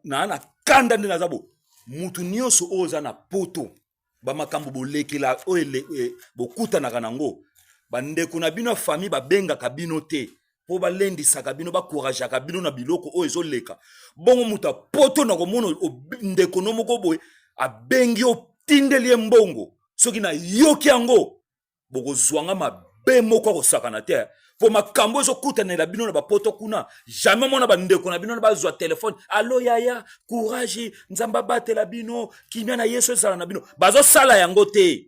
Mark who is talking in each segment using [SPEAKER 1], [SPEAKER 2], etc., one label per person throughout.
[SPEAKER 1] na kanda nde nazabo mutu nyonso oza na poto ba makambo bolekela oele bokutanaka nango bandeko na bino famille babengaka bino te po balendisaka bino bakourageaka bino na biloko oyo ezoleka bongo mutu poto na komona ndeko no moko boye abengi otindeli mbongo soki na yoki yango bokozwanga mabe moko akosakana te po makambo ezokutanela bino na bapoto kuna jamais mona bandeko na bino na bazwa telefone allo yaya courage nzamba batela bino kimia na yesu ezala na bino bazosala yango te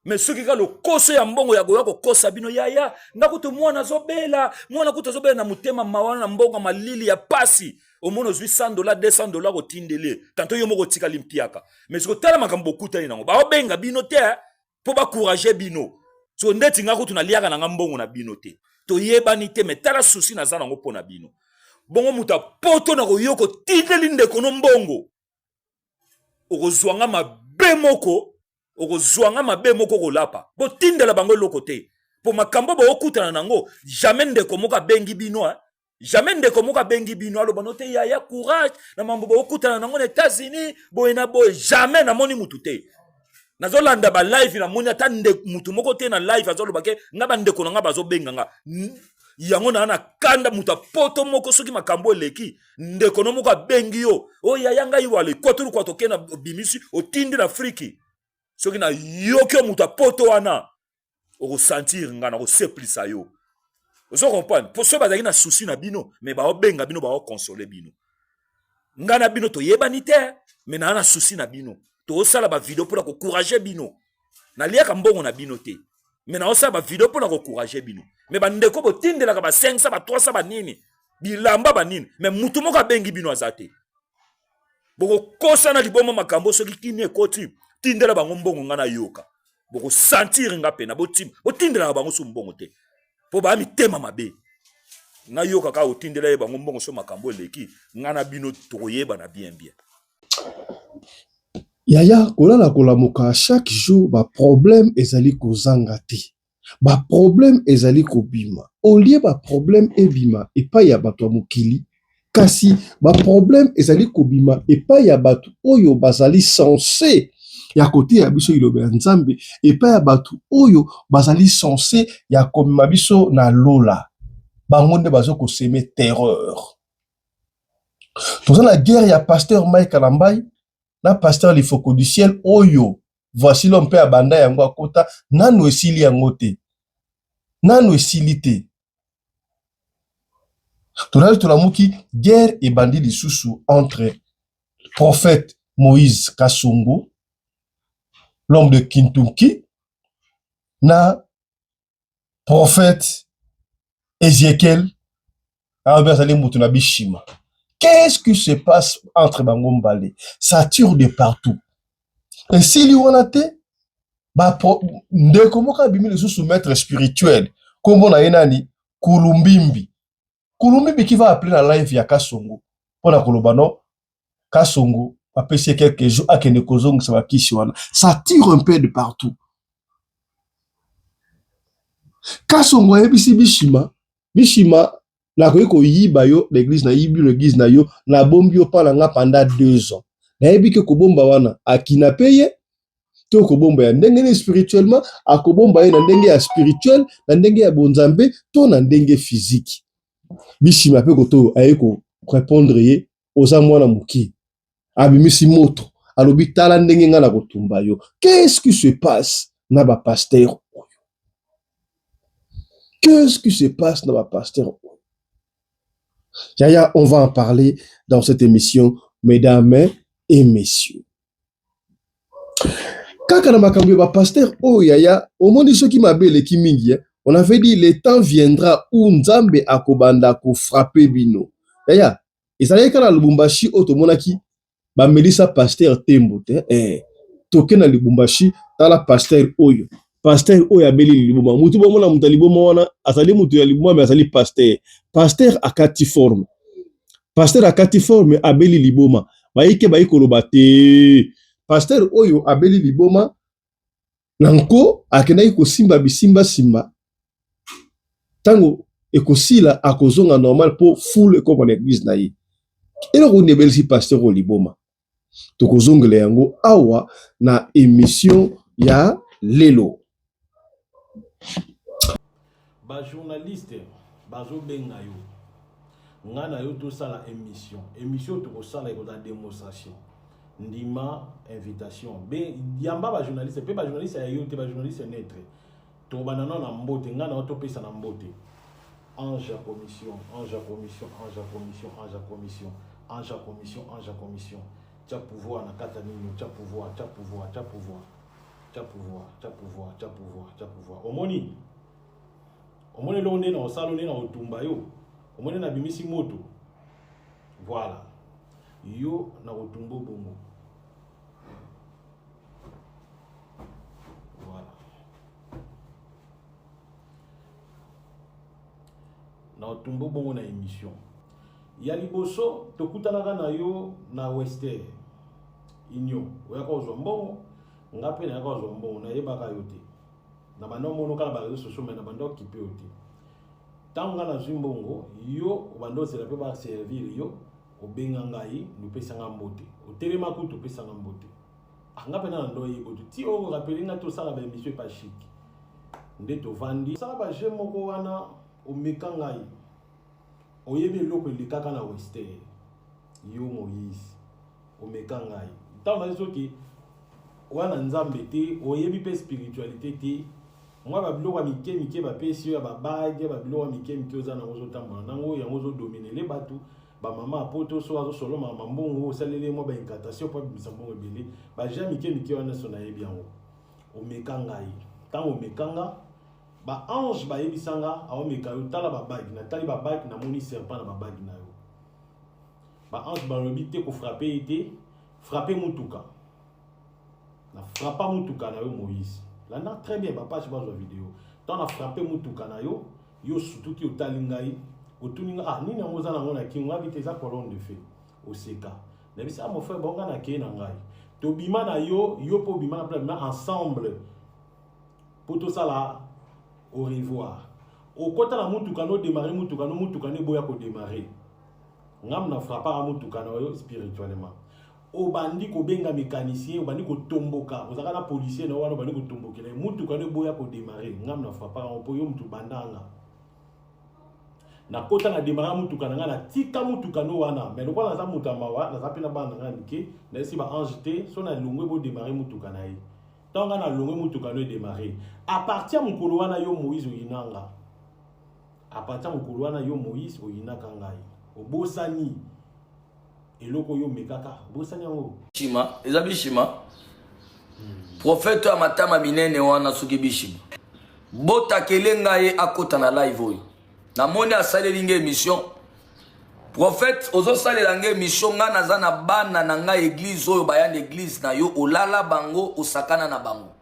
[SPEAKER 1] mais soki ka lokoso ya mbongo ya goya kokosa bino yaya ndakutu mwana zobela na mutema mawana na mbongo malili ya pasi omona ozwi $100 $200 kotindele tanto yo moko tika limpiaka mais soki tala makambo okutani nango baobenga bino te po bakourage bino so ndeti nga kutu naliaka na mbongo na bino te toyebani te mais tala susi naza nango mpo na bino bongo muta poto na koyoko tindeli ndeko no mbongo okozwanga mabe moko kolapa botindela bango eloko te po makambo baokutana nango jamais ndeko moko abengi bino jamais ndeko moko abengi bino aloba no te yaya courage na mambo baokutana nango na États-Unis boye na boye jamais namoni mutu te nazolanda ba live na moni ata mutu moko te na live azoloba ke nga bandeko na nga bazobenga nga yango na kanda mutu poto moko soki makambo eleki ndeko no moko abengi yo o yaya ngai wale kwaturu kwa tokena bimisi otindi na friki soki na yoki mutu poto wana okosentir nga na koseplisa yo ozo comprendre po so bazaki na souci na bino mais baobenga bino baokonsole bino nga na bino toyebani te mais na souci na bino tosala ba video pour encourager bino na liaka mbongo na bino te mais na osala ba video pour encourager bino mais bandeko botindela ka ba 500 ba 300 ba nini bilamba ba nini mais mutu moko abengi bino azate boko kosa na liboma makambo soki kini ekoti tindela bango mbongo nga na yoka boko sentir nga pena botindela bango so mbongo te po ba mitema mabe na yoka ka otindela bango mbongo so makambo eleki nga na bino toyeba na bien.
[SPEAKER 2] Yaya kolala kolamuka chaque jour ba problème ezali kozanga te ba problème ezali kobima olie ba problème ebima epa ya bato mokili kasi ba problème ezali kobima epa ya bato oyo bazali censé ya côté ya biso ilobe nzambe epa ya bato oyo bazali censé ya komima biso na lola bango nde bazoko semer terreur toza la guerre ya pasteur Mike Kalambai na pasteur Lifoko du ciel oyo voici l'homme pe abanda yango akota nanu esili yango te nanu esili te tolamuki guerre ebandi lisusu entre prophète Moïse Kasongo l'homme de Kintuki na prophète Ézéchiel azali mutu na bishima. Qu'est-ce qui se passe entre bango mbale? Ça tire de partout. Et s'il y en a te, ndeko moko abimi lisusu maître spirituel kombo na ye nani Kulumbimbi qui va appeler la live ya Kasongo pona koloba no Kasongo apesi quelques jours akende kozongisa bakisi wana. Ça tire un peu de partout. Kasongo ayebisi bishima na ko yiba yo l'église na yibi l'église na yo na bombi yo pala nga pendant 2 ans. Na yebi ke kobomba wana akinape ye to kobomba ya ndenge spirituellement akobomba ye na ndenge ya spirituel na ndenge ya bonzambe to na ndenge physique. Bishima pe koto ayeko répondre ye oza mwana muki abimisi moto alobi tala ndenge nga na kotumba yo. Qu'est-ce qui se passe na ba pasteur? Qu'est-ce qui se passe na ba pasteur? Yaya, on va en parler dans cette émission, mesdames et messieurs. Quand on a pasteur, oh Yaya, au monde de ceux qui m'appellent qui mingi, on avait dit le temps viendra où Nzambe akobanda ko frapper bino. Yaya, et ça y est quand le Lubumbashi otomonaki, ba melisa pasteur tembo te, toke na Lubumbashi, dans la pasteur oyo. Pasteur oyo abeli liboma mutu bomona mutaliboma wana azali mutu ya liboma mais azali pasteur akati forme abeli liboma baike baikoloba te pasteur oyo abeli liboma nanko akendaki kosimba bisimba simba tango ekosila akozonga normal po full comme en église na ye eloko nebelisi pasteur Oliboma tokozongela yango awa na émission ya lelo.
[SPEAKER 3] Ba journaliste bazo benga yo ngana yo to sala émission to ko sala ko da démonstration ndima invitation be yamba ba journaliste pe ba journaliste ya yo te ba journaliste netre to banana na mbote ngana to pesa na mbote ange à commission tu pouvoir na kata nini tu pouvoir omoni lo nena osalo nena otumba yo omoni na bimisi moto voilà yo na otumbo bongo voilà na otumbo bongo na émission ya liboso tokutanaka na yo na Western Union oyaka ozwa mbongo ngape na yaka ozwa mbongo na yebaka yo te na bando mono kala ba réseaux sociaux mais na bando occupé yo te tanga na zimbongo yo bando c'est la pe ba servir yo obenga ngai lupesa nga mbote otelema kutu pesa nga mbote ngape na ndo yebo ti o rappeli nga to sala ba émission pas chic ndeto vandi sala ba je moko wana omeka ngai oyebi loko likaka na Western yo Moïse omeka ngai tanga soki wana nzambe te oyebi pe spiritualité te moi ba biloko mike ba pesi ya ba bague ba biloko mike oza na ngozo tambola nango yango zo dominer les batu ba mama apoto so azo solo mama mbongo salele mo ba incantation po bisa mbongo ebele ba ja mike wana so na yebi yango omeka ngai tango omekanga ba ange ba yebisanga aomeka yo tala ba bague na tali ba bague na moni serpent na ba bague na yo ba ange ba lobi te ko frapper ite frapper mutuka na frappa mutuka na yo Moïse là na très bien papa je vois la vidéo tant na frappé mutuka na yo yo surtout ki otali ngai otuninga nini ngoza na ngona ki ngabi te za colonne de feu oseka na bisa mon frère bonga na ke na ngai to bima na yo po bima na ensemble pour tout ça là au revoir au kota na mutuka no démarrer mutuka ne boya ko démarrer ngam na frappa mutuka na yo spirituellement obandi ko benga mécanicien obandi ko tomboka ozaka na policier na wana obandi ko tombokela mutuka ne boya ko démarrer ngam na frappa po yo mutu bandanga na kota na démarrer mutuka na na tika mutuka no wana mais lokwa na za mutamawa na za pena bana nga ndike na esi ba ange te so na longwe bo démarrer mutuka na ye tonga na longwe mutuka no démarrer à partir mukolo wana yo Moïse oyinanga à partir mukolo wana yo Moïse oyinaka ngai obosani eloko yo mekaka bosani yango
[SPEAKER 4] shima eza bishima prophète ya matama minene wana suki bishima botakele ngai akota na live oyo namoni asaleli nge émission prophète ozosalela nge émission nga naza na bana na ngai église oyo bayana église na yo olala bango osakana na bango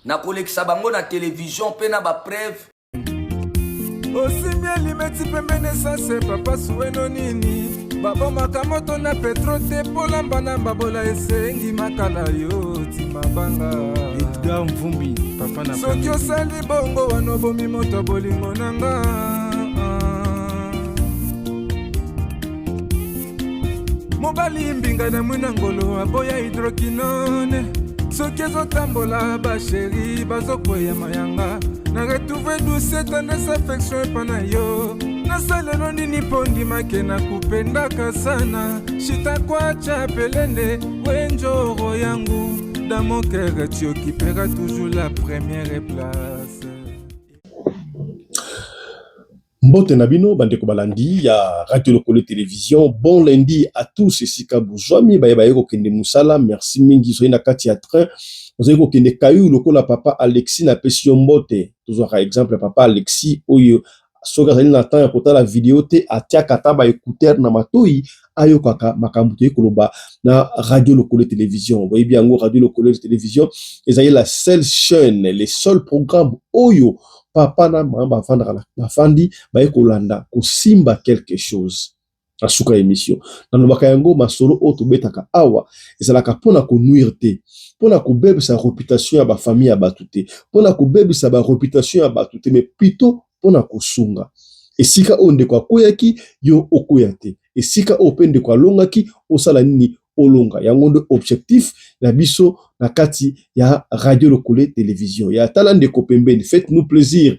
[SPEAKER 4] nakolekisa bango na télévision pe na bapreuve
[SPEAKER 5] osimbi elimeti pembene sase papa suweno nini babomaka moto na petro te polamba na mbabola esengi makala yo timabanga edgar mvumbi papa na soki osali bongo wana obomi moto bolingo nanga mobali mbinga na mwina ngolo aboya hydroquinone soki ezotambola basheri bazokweya mayanga na retrouve douce tendresse affection epa na yo nasalelo nini mpo ndimake na kupendaka sana shitakwacha pelende wenjoro yangu dans mon cœur tu occuperas toujours la première place.
[SPEAKER 2] Mbote Nabino, Bandeko Balandi, ya Radio Lokole Télévision. Bon lundi à tous, ici Kabouzouami, Bayebayeko Kende Moussala, merci Mingi, Soyena Kati à train. Vous avez Kende Kayou, Lokola Papa Alexis, na Pession Mbote. Toujours par exemple, Papa Alexis, Oyo, Soga Zali Nathan, ya kota la vidéo te, Atia Kata, ba écouter na matoi, Ayo Kaka, Makambuté Koloba, na Radio Lokole Télévision. Vous voyez bien, Radio Lokole Télévision, ils ont la seule chaîne, les seuls programmes, Oyo, papa na mama bafandi baye kolanda kosimba quelque chose asuka émission na lobaka yango masolo oto betaka awa ezalaka pona ko nuire te pona ko bebisa réputation ya ba famille ya batute pona ko bebisa ba réputation ya batute mais plutôt pona ko sunga esika o ndeko akoyaki yo okoyate esika o pe ndeko alongaki osala nini olonga yango ndo objectif na biso na kati ya Radio Lokole télévision ya tala ndeko pembeni. Faites-nous plaisir,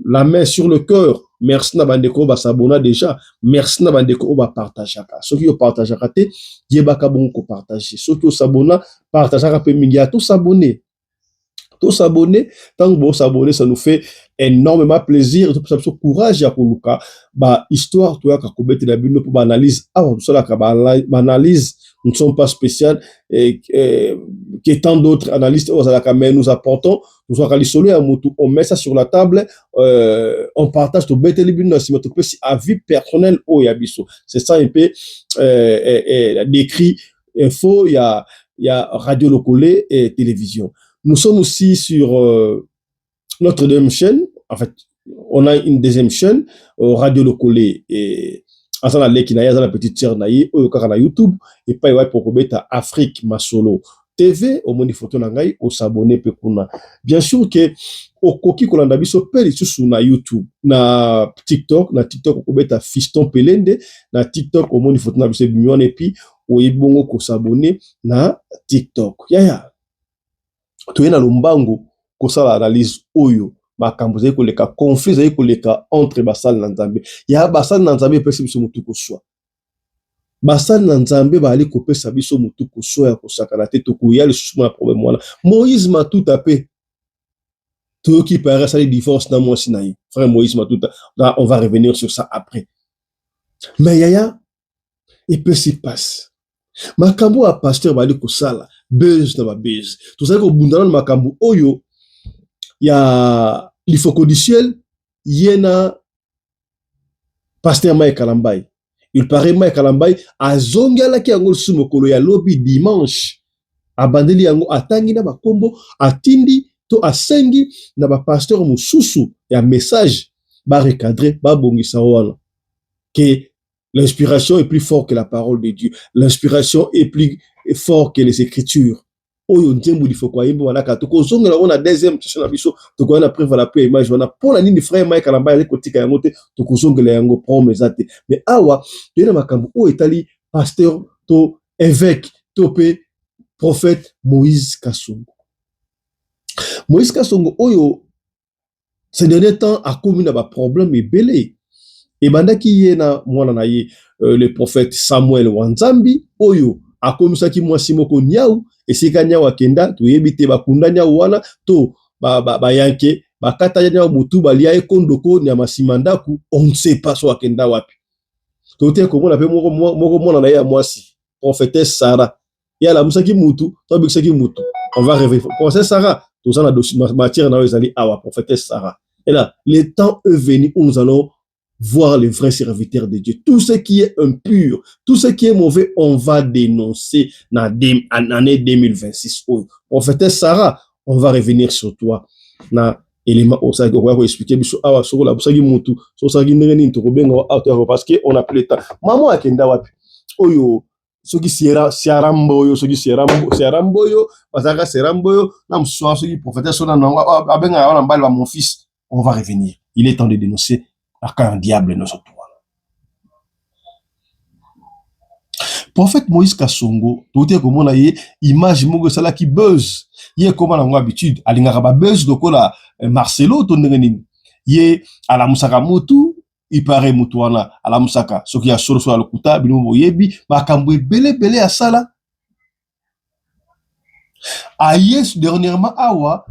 [SPEAKER 2] la main sur le cœur. Merci na bandeko ba s'abonner déjà, merci na bandeko ba partager ka soki yo partager ka te yebaka bon ko partager soki o s'abonner partager ka pe mingi à tous s'abonner tant que vous s'abonner ça nous fait énormément plaisir tout ça courage ya koluka ba histoire to ya ka kobete na bino pour analyse avant cela ka ba analyse nous ne sommes pas spécial et que tant d'autres analystes mais nous apportons nous avons solo ya mutu on met ça sur la table on partage tout bete libino si moto pesi avis personnel au yabiso c'est ça un peu décrit info il y a Radio Lokole et télévision. Nous sommes aussi sur notre deuxième chaîne. En fait, on a une deuxième chaîne, Radio Lokole et asana leki na yaza la petite sœur na ye oyo kaka na YouTube et pas ouais pour kobeta Afrique Masolo TV au moni photo na ngai o s'abonner pe kuna. Bien sûr que okoki kolanda biso pe lisusu na YouTube na TikTok kobeta Fiston Pelende na TikTok au moni photo na biso bimion et puis oyebongo ko s'abonner na TikTok. Ya toyena lombango ko sala analyse oyo makambo zai koleka conflit zai koleka entre basal na nzambe ya basal na nzambe pesa biso mutu ko swa basal na nzambe ba ali ko pesa biso mutu ko swa ya ko sakana te to ko ya le suma problème wana Moïse Matuta pe to qui paraît ça les divorce dans moi Sinaï frère Moïse Matuta là on va revenir sur ça après mais yaya et peut s'y passe makambo a pasteur ba ali ko sala buzz na ba buzz to ça ko bundana makambo oyo ya l'ifoko du ciel yena pasteur Mike Kalambai. Il paraît Mike Kalambai azongala ki yango sumokolo ya lobi dimanche abandeli yango atangi na bakombo atindi to asengi na ba pasteur mususu ya message ba recadrer ba bongisa wana que l'inspiration est plus forte que la parole de Dieu, l'inspiration est plus forte que les écritures. Oyo nzembo lifoko ayimbo wana ka to kozongela ona deuxième session na biso to ko na preuve la pe image wana pona nini frère Mike Kalamba ya kotika yango te to kozongela yango promesate mais awa tena makambo o etali pasteur to évêque to pe prophète Moïse Kasongo oyo ces derniers temps a commis na ba problème ebele et bandaki yena mwana na ye le prophète Samuel Wanzambi oyo a commis ça ki mwasi moko nyau esika nyau akenda to yebite bakunda nyau wana to ba yanke bakata nyau mutu balia ekondoko nya masimandaku on ne sait pas so akenda wapi to te ko mona pe moko mona na ya mwasi prophétesse Sarah ya la musaki mutu to bikisaki mutu on va rêver prophétesse Sarah to ça na dossier matière na ezali awa prophétesse Sarah et là le temps est venu où nous allons voir les vrais serviteurs de Dieu. Tout ce qui est impur, tout ce qui est mauvais, on va dénoncer en année 2026. Oh, prophétesse Sarah, on va revenir sur toi. Na élément au ça que on va expliquer biso awa sur la busagi mutu, so ça ngini to benga auteur parce que on a plus le temps. Maman akenda wapi? Oyo soki siaramboyo soki siaramboyo bazaka siaramboyo na mswa soki prophétesse na nanga abenga wana mbali ba mon fils. On va revenir. Il est temps de dénoncer un diable nos autres. Prophète Moïse Kasongo, tout est comme on a image mogo sala qui buzz. Yé comme on a habitude, alinga ba buzz doko la Marcelo tondenini. Yé à la musaka mutu, il paraît mutuana à la musaka. Ce qui a sur le kuta bino yebi makambo belé à sala. Ayes dernièrement awa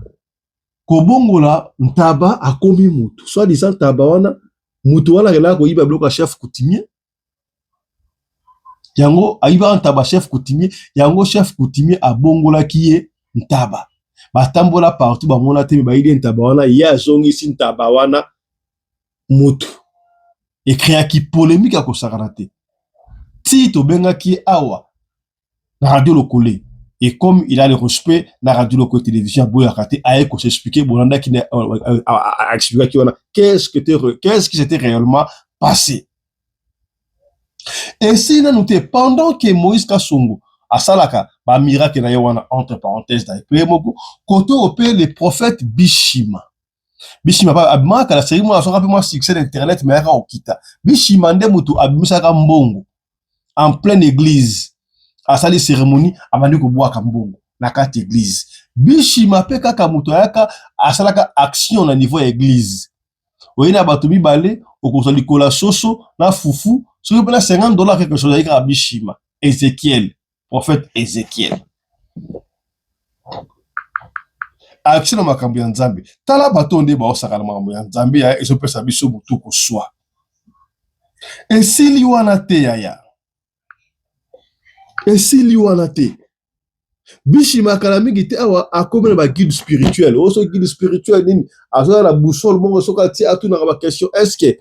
[SPEAKER 2] kobongola ntaba akomi mutu. Soit disant ntaba wana mutu wana kela ko yiba bloka chef coutumier yango ayiba ntaba chef coutumier yango chef coutumier abongola kiye ntaba batambola partout ba mona te ba ile ntaba wana ya zongi si ntaba wana mutu et créa ki polémique ko sakarate ti to benga ki awa na Radio Lokole. Et comme il a le respect na Radio Lokole télévision boya kate aye ko s'expliquer bolanda ki a expliquer ki wana qu'est-ce qui s'était réellement passé. Et si nous te pendant que Moïse Kasongo a salaka ba miracle na wana entre parenthèses da pe moko koto opé le prophète Bishima Bishima ba abimaka la série moi soka pe moi succès d'internet mais aka okita. Bishima nde mutu abimisaka mbongo en pleine église. Asali cérémonie abandi ko boaka mbongo na kati église. Bishima pe kaka mutu ayaka asalaka action na niveau ya église. Oyina bato mibale okozali kola soso na fufu soki pena $50 quelque chose ayika Bishima. Ézéchiel, prophète Ézéchiel. Action na makambo ya Nzambe. Tala bato nde ba osaka na makambo ya Nzambe ya ezopesa biso butu ko swa. Esili wana te yaya. Esili wana te. Bishima kala mingi te awa akomena ba guide spirituel. Oso guide spirituel nini azola la boussole mongo soka ti atuna ba question est-ce que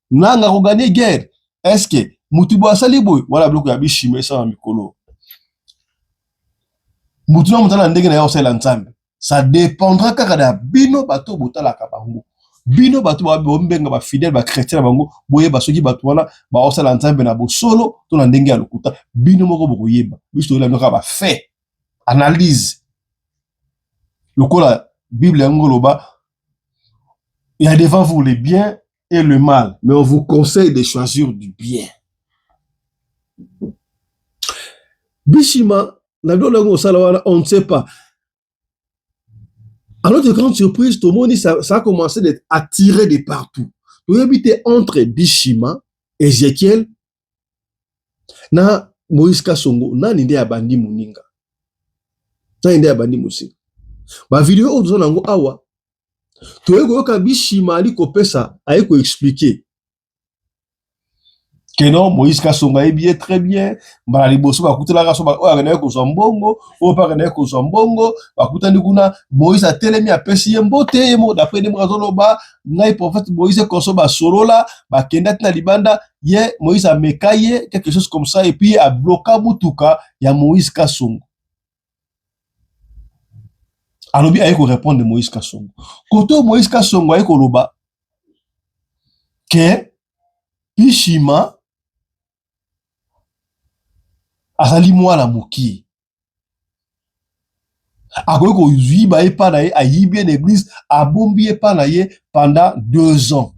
[SPEAKER 2] nanga ko gagner guerre? Est-ce que mutubo asali boy wala bloko ya Bishima esa mikolo. Mutu na mutana ndenge na ya osala Nzambe. Ça dépendra kaka da bino bato botala ka bango. Bino bato ba bombenga ba fidèle ba chrétien bango boye ba soki bato wana ba osala Nzambe na bosolo to na ndenge ya lokuta bino moko bokoyeba. Biso la noka ba fait analyse. Lokola Bible ngoloba il y a devant vous le bien et le mal, mais on vous conseille de choisir du bien. Bishima na do sala wana on ne sait pas. À notre grande surprise, tout le monde, ça a commencé d'être attiré de partout. Vous habitez entre Bishima, Ézéchiel, na Moïse Kasongo, na ninde ya bandi muninga. Na ninde ya bandi musi. Ba vidéo ozo nango awa. Toye koyoka Bishima ali kopesa, aye ko expliquer. Que non, Moïse Kasonga est bien, très bien. Mbala liboso bakutela kaso ba oya na ko zombongo, o pa na ko zombongo, bakutani kuna Moïse a telemi apesi mbote yemo d'après dem razolo ba ngai prophète Moïse konso ba sorola, ba kenda na libanda, ye Moïse a mekaye quelque chose comme ça et puis a bloqué mutuka ya Moïse Kasongo. Alobi aye ko répondre de Moïse Kasongo. Koto Moïse Kasongo aye ko loba que Bishima azali mwana moki akoki koyiba ye pa na ye ayibi ye na église abombi ye pa na ye pendant 2 ans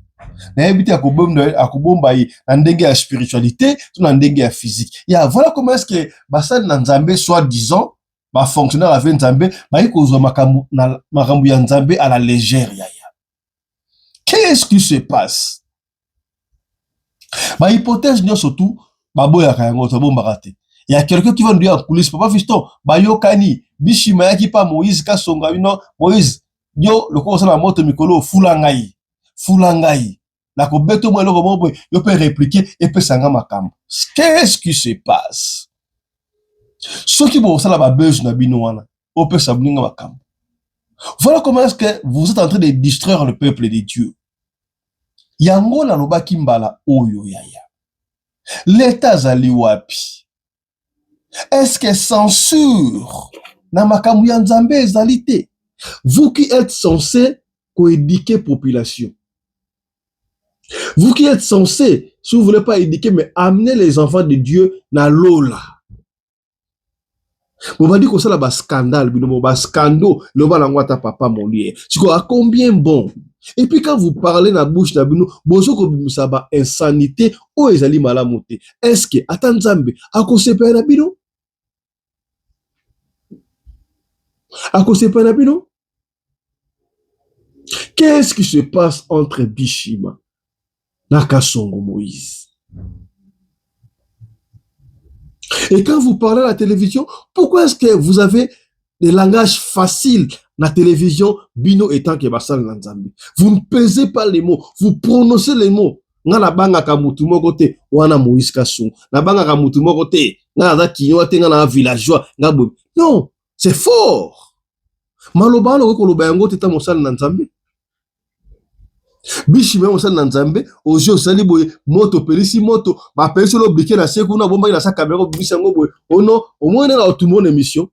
[SPEAKER 2] nayebi te akobomba ye na ndenge ya spiritualité to na ndenge ya physique ya voilà comment est-ce que basali na Nzambe soi-disant ba fonctionnaire avec Nzambe bayi kozwa makambo ya Nzambe à la légère yaya. Qu'est-ce qui se passe? Ba hypothèse nyo surtout baboyaka yango to bombaka te. Il y a quelqu'un qui va nous dire en coulisses, papa fiston, bayokani, Bishima yaki pa Moïse Kasonga, non, Moïse, yo, le conseil la moto mikolo, fulangai, la kobeto moi, yo peut répliquer, et peut sanga makam. Qu'est-ce qui se passe? Ce qui bon, ça la babeuse na binoana, on peut s'abninga makam. Voilà comment est-ce que vous êtes en train de distraire le peuple de Dieu. Yango la loba kimbala oyo yaya. L'état zali wapi. Est-ce que censure na makambo ya Nzambe ezalité? Vous qui êtes censé coéduquer population. Vous qui êtes censé, si vous voulez pas éduquer, mais amener les enfants de Dieu na lola. Vous m'avez dit que ça là bas scandale, bas scandale, le bas l'angwata papa mon lié. Tu vois à combien bon? Et puis quand vous parlez na bouche na bino, bozo ko bimisa ba insanité o ezali malamote. Est-ce que ata Nzambe akosepa na bino? Akosepa na bino? Qu'est-ce qui se passe entre Bishima na Kasongo Moïse? Et quand vous parlez à la télévision, pourquoi est-ce que vous avez des langages faciles na télévision, bino étant que basal na Nzambe? Vous ne pesez pas les mots, vous prononcez les mots. Nga na banga ka mutu moko te wana Moïse Kasongo. Na banga ka mutu moko te nga na kinyo te nga na villageois nga bo. Non, c'est fort. Maloba lo ko loba yango te ta mosala na Nzambe. Bishima mosala na Nzambe, ojo sali boye moto pelisi moto, ba pelisi lo bliquer na seku na bomba ina sa caméra bibisa ngo boye. Oh non, au moins na tout mon émission.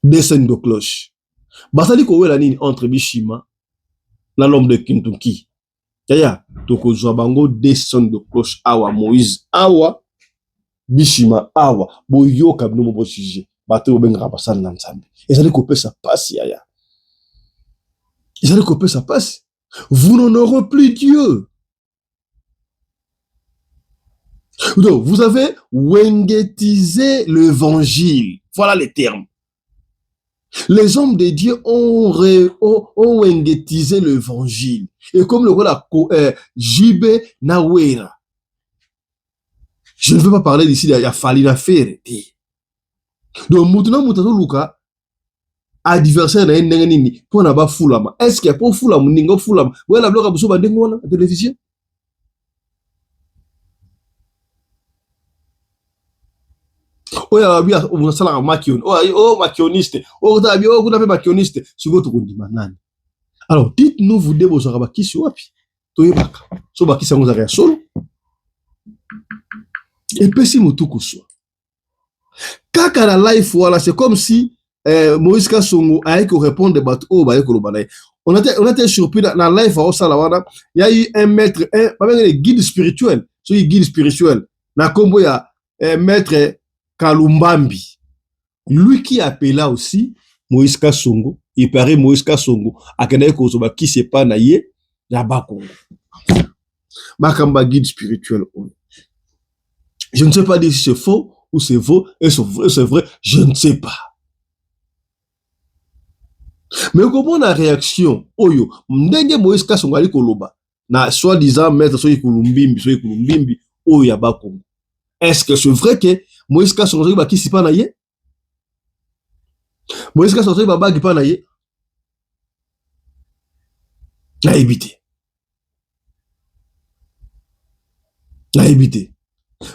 [SPEAKER 2] Des scènes de cloche. Basali ko wela nini entre Bishima na l'homme de Kintuki. Yaya, toko zwa bango des scènes de cloche awa Moïse awa Bishima awa boyoka bino mo sujet. Bato benga basala na Nzambe. Ezali ko pesa pasi yaya. Ils allaient couper ça passe. Vous n'en aurez plus Dieu. Donc, vous avez wengétisé l'évangile. Voilà les termes. Les hommes de Dieu ont wengétisé l'évangile. Et comme le roi Jibe Nawera. Je ne veux pas parler d'ici, il y a fallu la faire. Donc, maintenant, Luka, adversaire na ndenge nini pour na ba fulama. Est-ce que pour fulama ningo fulama? Ouais la bloka buso ba ndenge wana na télévision. Oya bia on sala makion. Oh makioniste. Oh tabi oh kuna pe makioniste. Sugo to kundima nani. Alors dites-nous vous debo so ba kisi wapi? Toyebaka. So ba kisi ngo za solo. Et pesi mutuku so. Kaka la life voilà, c'est comme si Moïse Kassongo a eu répondre on était surpris dans la life au Salawana. Il y a eu un maître, un guide spirituel, guide spirituel. Na kombo ya maître Kalumbambi. Lui qui appela aussi Moïse Kassongo, il paraît Moïse Kassongo a kenaye kozoba qui sait pas naie na Bakongo. Makamba guide spirituel. Je ne sais pas dire si c'est faux ou c'est faux et c'est vrai, je ne sais pas. Mais comment la réaction oyo ndenge Moïse Kassongo ali koloba na soi-disant maître soki kulumbimbi oyo ya Bakongo. Est-ce que c'est vrai que Moïse Kassongo ba kisi pa na ye? Moïse Kassongo ba bagi pa na ye? Na éviter.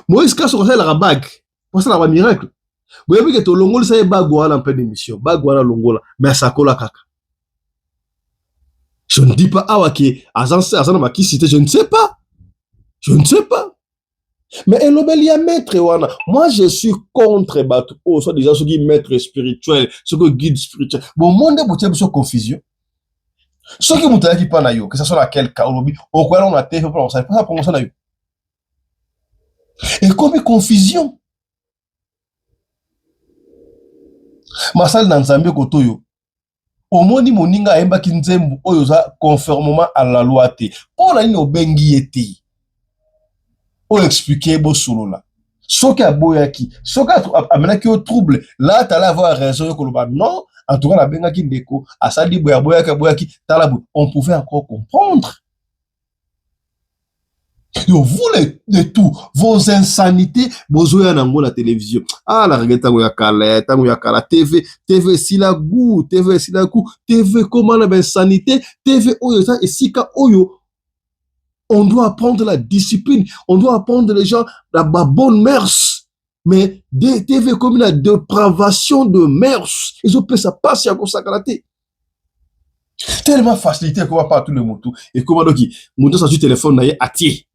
[SPEAKER 2] Moïse Kassongo la bague pour ça la miracle. Vous avez vu que tout le monde sait bagouala en pleine émission, bagouala longola, mais ça colle kaka. Je ne dis pas awaki, azan ma qui cité, je ne sais pas. Mais il y a maître wana. Moi je suis contre bateau, soit disant ceux qui maître spirituel, ceux qui guide spirituel. Bon monde est beaucoup confusion. Ceux qui montent qui pas na yo, que ça soit laquelle cas au quoi on a fait pour ça pas pour ça na yo. Et comme confusion. Masal na Nzambe kotoyo. Omoni moninga emba kinzembu oyo za conformément à la loi te. Pour la ni obengi ete. O expliquer bo solo la. Soki aboyaki, soki amenaki au trouble, là tu allais avoir raison yo koloba non, en tout cas la benga ki ndeko, asali boyaki talabu, on pouvait encore comprendre. Yo, vous les tout, vos insanités, bozoya nango la télévision. Ah, la regarde tango ya kala, TV silagou, TV comment la insanité, TV oyo, et sika oyo, on doit apprendre la discipline, on doit apprendre les gens la bonne mœurs. Mais des TV comme la dépravation de mœurs, ils ont fait ça passe à consacraté. Tellement facilité qu'on va pas tout le monde tout. Et comment donc, mon sur téléphone na ye ati.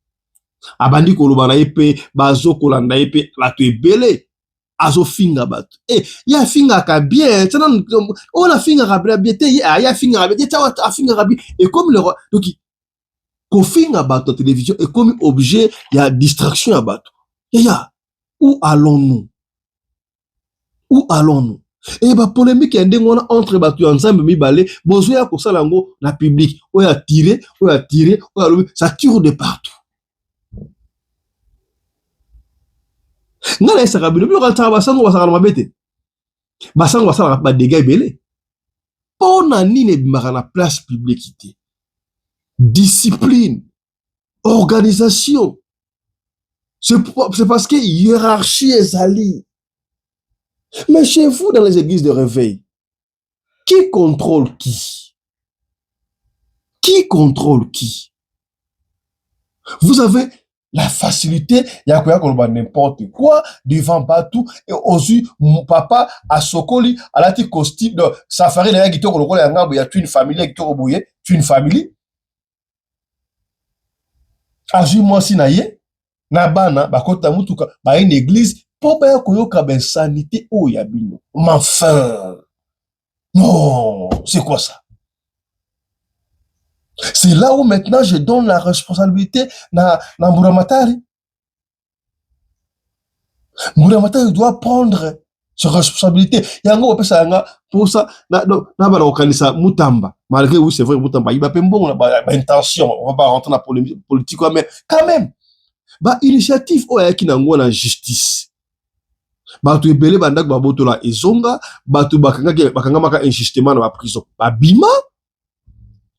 [SPEAKER 2] Abandi koloba na yepe bazo kolanda yepe la tu ebele azo finga bato ya finga ka bien tena on la finga ka bien te ya finga bien ta finga ka bien et comme le donc ko finga bato télévision et comme objet ya distraction à bato ya où allons-nous et ba polémique ya ndengona entre bato ensemble mibale bozo ya ko sala ngo na public o ya tirer ça tire de partout. Ngala esa kabilo bilo kalta basango basakala mabete basango basala ba dégâts belé pona nini bimaka na place publique discipline organisation c'est parce que hiérarchie ezali. Mais chez vous dans les églises de réveil qui contrôle qui vous avez la facilité, il y a quoi n'importe quoi devant Batou et aussi mon papa à Sokoli à la petite costume de safari là qui te il y a une famille qui te rebouillé, une famille. Azu moi si naie na bana ba kota mutuka ba une église pour ba koyoka ben sanité o ya bino. Mais enfin non, c'est quoi ça? C'est là où maintenant je donne la responsabilité na Mburamatari. Mburamatari doit prendre ses responsabilités. Yango opesa yanga pour ça na bala okanisa Mutamba malgré oui c'est vrai Mutamba il va pas bon intention on va pas rentrer dans la politique mais quand même ba initiative oya ki nango na justice batu ebele bandak babotola ezonga batu bakanga maka injustement na ba prison ba bima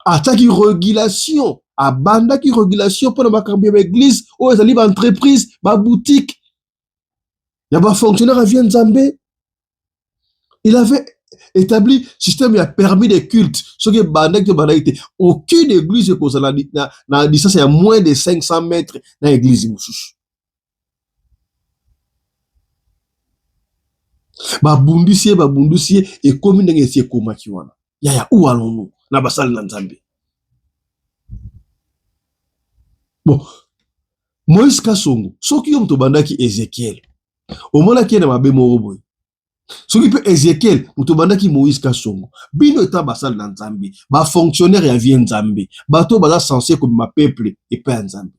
[SPEAKER 2] ataki régulation abandaki régulation pour na makambi ba église o ezali ba entreprise ba boutique ya ba fonctionnaire vient Nzambe. Il avait établi système qui a permis des cultes. Ce qui est bandak de banalité. Aucune église na distance à moins de 500 mètres dans l'église. Babundusie et comme une ngesi koma kiwana. Ya où allons-nous? Na basal na Nzambe. Bon, Moïse Kasongo, ce qui ont to bandaki Ézéchiel. Au moment qui est na mabe moroboy. Ce qui peut Ézéchiel, mutobandaki Moïse Kasongo. Bino eta basal na Nzambe. Ba fonctionnaire ya vie Nzambe. Bato baza censé comme ma peuple et pas Nzambe.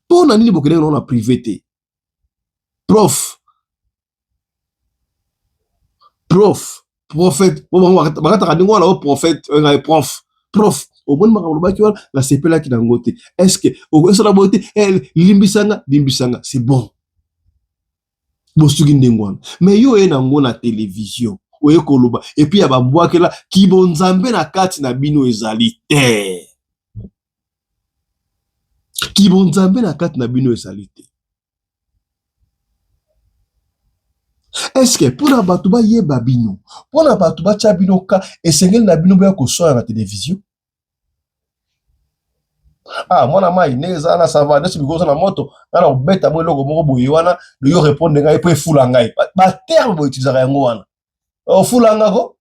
[SPEAKER 2] Pour nani bokele non na privé. Prof, prophète, bakata kadingo na prophète, prof. Au bon makambo wala la sepela ki dangote. Est-ce que au ça la beauté limbisanga, c'est bon. Mais yo nango na télévision oye koloba et puis aba mbwakela ki bonzambe na kati na bino ezali te ki bonzambe na kati na bino ezali te. Est-ce que pour na batu ba yeba bino pour na batu ba tia bino ka esengeli na bino ba ko soya na télévision mwana mai neza na sava nesi bikoza na moto na obeta mo eloko moko boye wana yo répondre ngai po efula ngai ba terme bo utiliser yango wana ofula ngako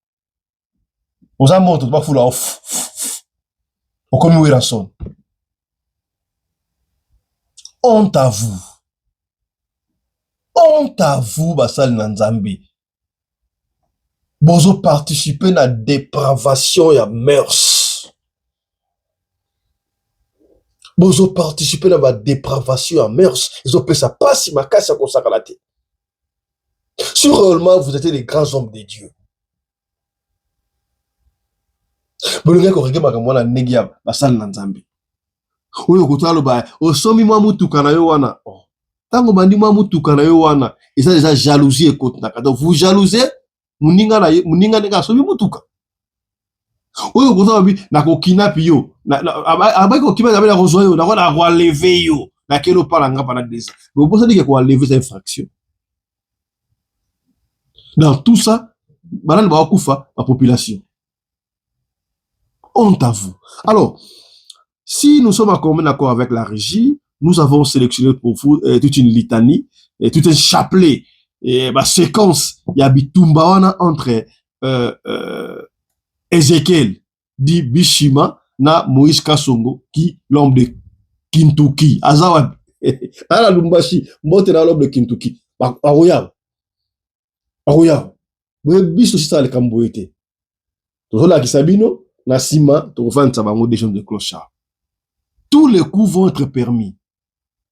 [SPEAKER 2] oza moto ba fula okomi wera son. Honte à vous basal na Nzambe bozo participer na dépravation ya mœurs. Bozo participer dans la dépravation en mœurs. Ils ont fait ça pas si ma casse à consacrer. Si réellement vous êtes les grands hommes de Dieu. Bolonga ko rege makamwana negia basal na Nzambe. Oyo kutalo ba osomi mwa mutuka na yo wana. Tango bandi mwa mutuka na yo wana, eza déjà jalousie et contre na. Donc vous jalousez muninga nega somi mutuka. Oyo kutalo bi na ko kidnap yo. Abai ko kima na rejoindre yo, na ko na relever yo. Na kelo pala nga pendant 2 ans. Mais vous pensez que ko relever cette infraction. Dans tout ça, banane ba kufa la population. Honte à vous. Alors, si nous sommes en accord avec la régie, nous avons sélectionné pour vous toute une litanie, et tout un chapelet, et séquence, il y a bitumba entre Ézéchiel, dit Bishima, na Moïse Kasongo, qui l'homme de Kintuki. Azawa, ala lumbashi, mbote na l'homme de Kintuki. Aroya. Vous biso si ça le kamboete. Tozola kisabino, na sima, to vendre sa bango des gens de clochard. Tous les coups vont être permis.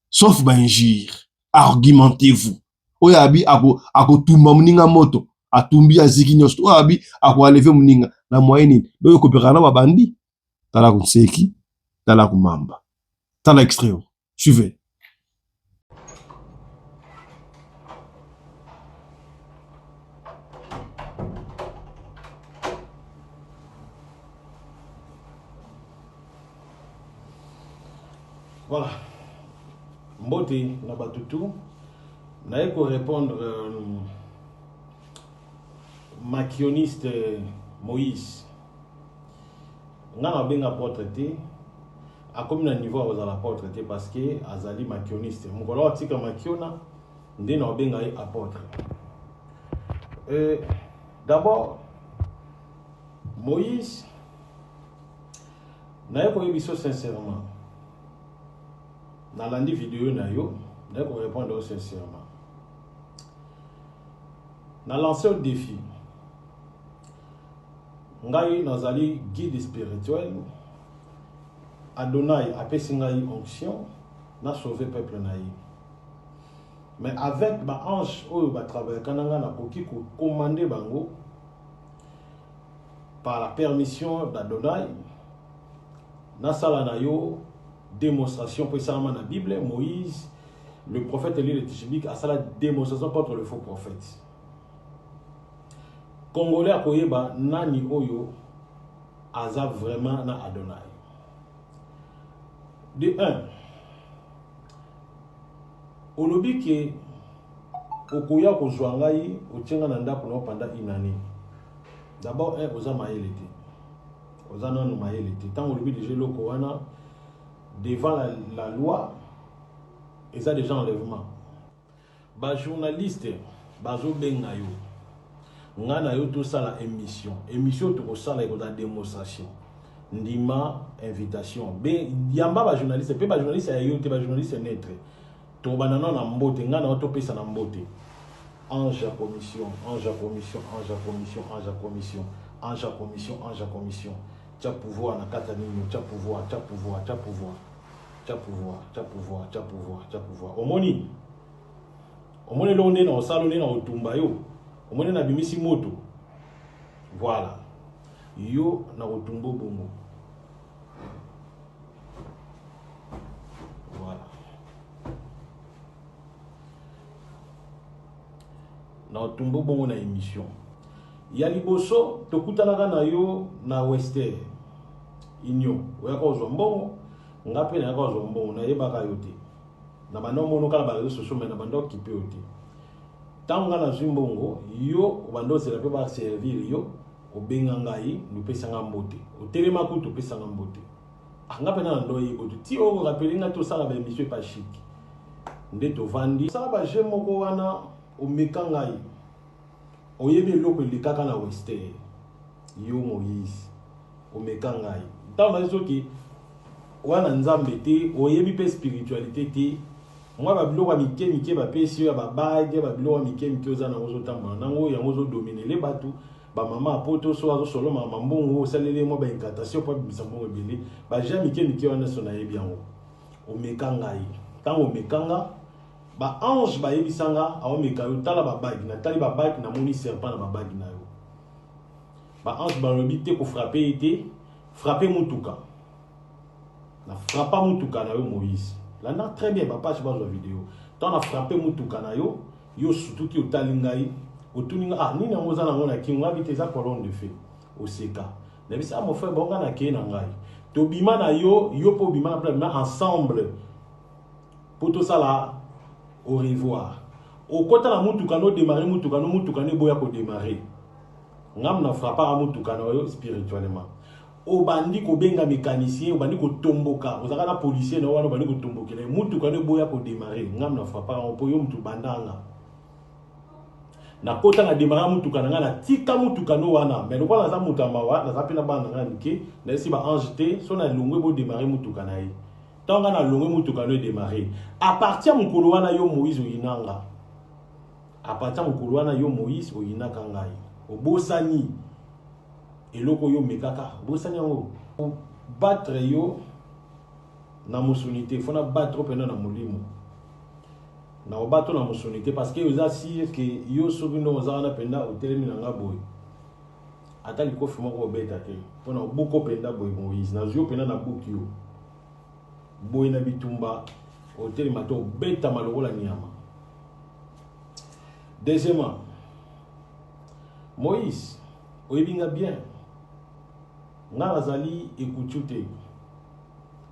[SPEAKER 2] Sauf injure. Argumentez-vous. Oyabi ako tumba muninga moto. Atumbi aziki nyosto. Oyabi ako aleve muninga. Na moyenne. Doyo kopera na babandi. Tala kunseki. Tala kumamba. Tala extrait. Suivez.
[SPEAKER 3] Voilà. Mbote na batutu. Na eko répondre maquioniste Moïse. Ngana benga portraité. A comme na niveau à la portraité parce que azali maquioniste. Mukolo atika maquiona ndena benga apôtre. D'abord Moïse na eko yebiso sincèrement. Dans la vidéo, je vais répondre sincèrement. Dans l'ancien défi, ngai nazali guide spirituel, Adonai a fait une onction, n'a sauvé le peuple naï. Mais avec ma ange, où va travailler, quand on a commandé bango, par la permission d'Adonai, nasala na yo démonstration pour ça dans la Bible, Moïse, le prophète Élie de Tishibik, a la démonstration contre le faux prophète. Congolais a koyeba nani oyo aza vraiment na Adonai. De 1, olobi ke okoya kozwa ngai otienga na ndako na pendant une année. D'abord oza mayele te. Oza nanu mayele te. Tant olobi déjà loko wana devant la loi, ils ont déjà enlèvement. Ba journaliste, bazo benga yo. Ngana yo tout ça la émission. Émission tout ça la démonstration. Ndima invitation. Ben yamba ba journaliste, pe ba journaliste yo te ba journaliste netre. To banana na mbote, ngana to pesa na mbote. Ange à commission, ange à commission, ange à commission, ange à commission, ange à commission, ange à commission. Tu as pouvoir na katanino, tu as pouvoir, tu as pouvoir, tu as pouvoir. Tu as pouvoir, tu as pouvoir, tu as pouvoir, tu as pouvoir. Omoni l'on dans salon na otumba yo. Omoni na bimisi moto. Voilà. Yo na otumbo bongo. Voilà. Na otumbo bongo na émission. Ya liboso tokutanaka na yo na Western Inyo. Oya ko zombongo. Ngape na ko zombongo na yebaka yo te. Na bando mono kala ba réseaux sociaux mais na bando kipe yo te. Tanga na zimbongo yo bando se la pe ba servir yo obenga ngai nupesa ngambote. Otelema kutu pesa ngambote. Ngape na ndo yebo ti o rappeler nga to sala ba émission pas chic. Ndeto vandi sala ba jemo ko wana o mekangai. Oyebi loko likaka na Western yo Moïse o mekangai. Tanga soki wana nzambe te oyebi pe spiritualité te moi ba biloko mike ba pesi ya ba bague ba biloko mike oza na ozo tamba nango ya ozo dominer les batu ba mama apoto so azo solo mama mbongo salele mo ba incantation po bisa mbongo bele ba ja mike wana so na yebi yango o mekangai tango mekanga ba ange ba yebisanga awo mekayo tala ba bague na tali ba bague na moni serpent na ba bague na yo ba ange ba lobi te ko frapper te frapper mutuka na frappa mutuka na yo Moïse. Là na très bien papa je vois la vidéo. Tant na frappé mutuka na yo surtout ki otalingai otuninga ah ni na moza na ngona ki ngwa biteza colonne de feu au seka. Na bisa mon frère bonga na ke na ngai. To bima na yo po bima na ensemble. Pour tout ça là au revoir. Au kota na mutuka no démarrer mutuka no boya ko démarrer. Ngam na frappa mutuka na yo spirituellement. Obandi ko benga mécanicien obandi ko tomboka ozaka na policier na wana obandi ko tombokela mutu ka ne boya ko démarrer ngam na frappa on po yo mutu bandanga na kota na démarrer mutu kana na tika mutu kano wana mais lokola za mutu amawa na zapi na bana ngani ke na si ba angeté so na longwe bo démarrer mutu kana yi tanga na longwe mutu kano démarrer à partir mukolo wana yo Moïse oyinanga à partir mukolo wana yo Moïse oyinaka ngai obosani eloko yo mekaka bosanya ngo battre yo na musonité fona battre pena na molimo na obato na musonité parce que oza si que yo sobino oza na penda otelemi na ngaboy ata likofi moko obeta te pona buko penda boy Moïse na zio pena na buki yo boy na bitumba otelema to beta malokola nyama. Deuxièmement Moïse oyebinga bien nga nazali ekuchute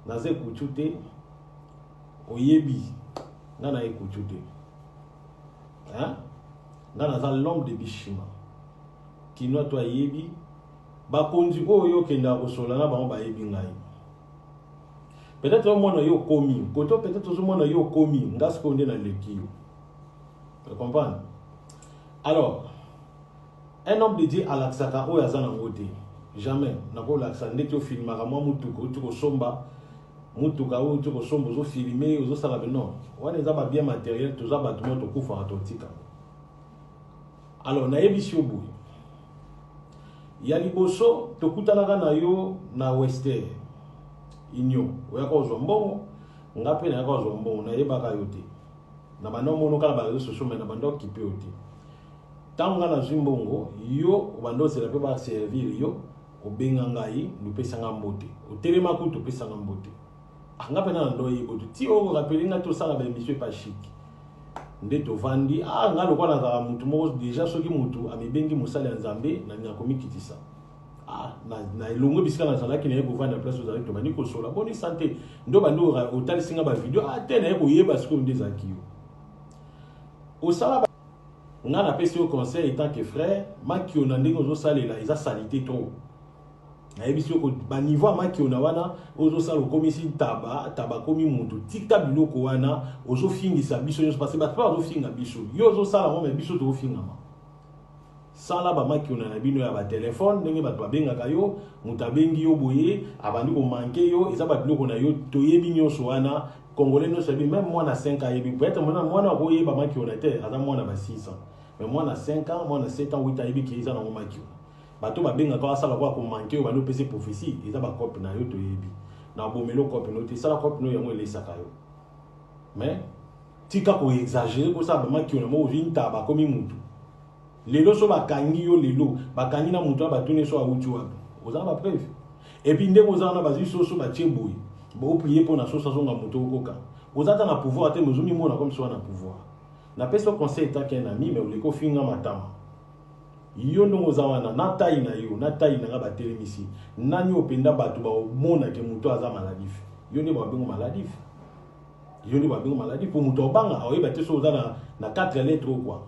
[SPEAKER 3] naze ekuchute oyebi nga na ekuchute hein nga nazali l'homme de bishima kino to ayebi bakonzi oyo kenda kosola na bango bayebi ngai peut-être au mona yo komi koto peut-être au mona yo komi nga skonde na lekio tu comprends. Alors un homme de Dieu à l'aksaka oyo azana ngote jamais na ko laksa ndeti o filmaka mwa mutuko tuko somba mutuka o tuko somba zo filmer zo sala non wana eza ba bien matériel to za ba tumo to kufa to tika. Alors na yebisi obu ya liboso to kutanaka na yo na Western Inyo oya ko zo mbongo ngape na ko zo mbongo na yebaka yo te na bando mono kala ba réseaux sociaux mais na bando kipe yo te tanga na zimbongo yo bando se la pe ba servir yo obenga ngai nopesa nga mbote otelema ku topesa nga mbote nga pena ndo yebo ti o rappelé nga to sala ba émission pas chic nde to vandi nga lokola za mutu mo déjà soki mutu amebengi musala ya nzambe na komikitisa na elongo bisika na zala ki na yebo vanda place ozali to bani ko sola boni santé ndo bando otali singa ba video te na yebo yeba siko ndeza kiyo osala nga na pesi au conseil étant que frère makio na ndenge ozo salela eza salité trop na yebisi ko ba niveau makio na wana ozo sala komisi taba komi mutu tikta biloko wana ozo fingisa biso nyos parce que ba pas ozo finga biso yo ozo sala mo me biso to finga ma sala ba makio na bino ya ba téléphone ndenge ba benga kayo mutabengi yo boye abandi ko manke yo eza ba biloko na yo to yebi nyonso wana Congolais no sabi même moi na 5 ans yebi peut-être moi na ko yeba makio na te aza moi na ba 6 ans mais moi na 5 ans moi na 7 ans 8 ans yebi ki eza na mo makio bato ba benga ko sala ko manke yo ba no pese prophétie eza ba copie na yo to yebi na bomelo copie no te sala copie no yango elesaka yo mais tika ko exagérer ko sa ba makio na mo vinta ba komi mutu lelo so bakangi yo lelo bakangi na mutu abatune so awuti wapi ozana ba preuve et puis ndeko ozana bazi so ba cheboyi bo prier pour na so zonga mutu okoka ozata na pouvoir te mozumi mona comme so na pouvoir na peso conseil ta qu'un ami mais oleko finga matama yo ndo ozawana na tayi na yo na tayi na ba telemisi nani openda batu ba mona ke mutu aza maladif yo ne ba bengo maladif yo ne ba bengo maladif pour mutu obanga oyeba te so ozana na 4 lettres quoi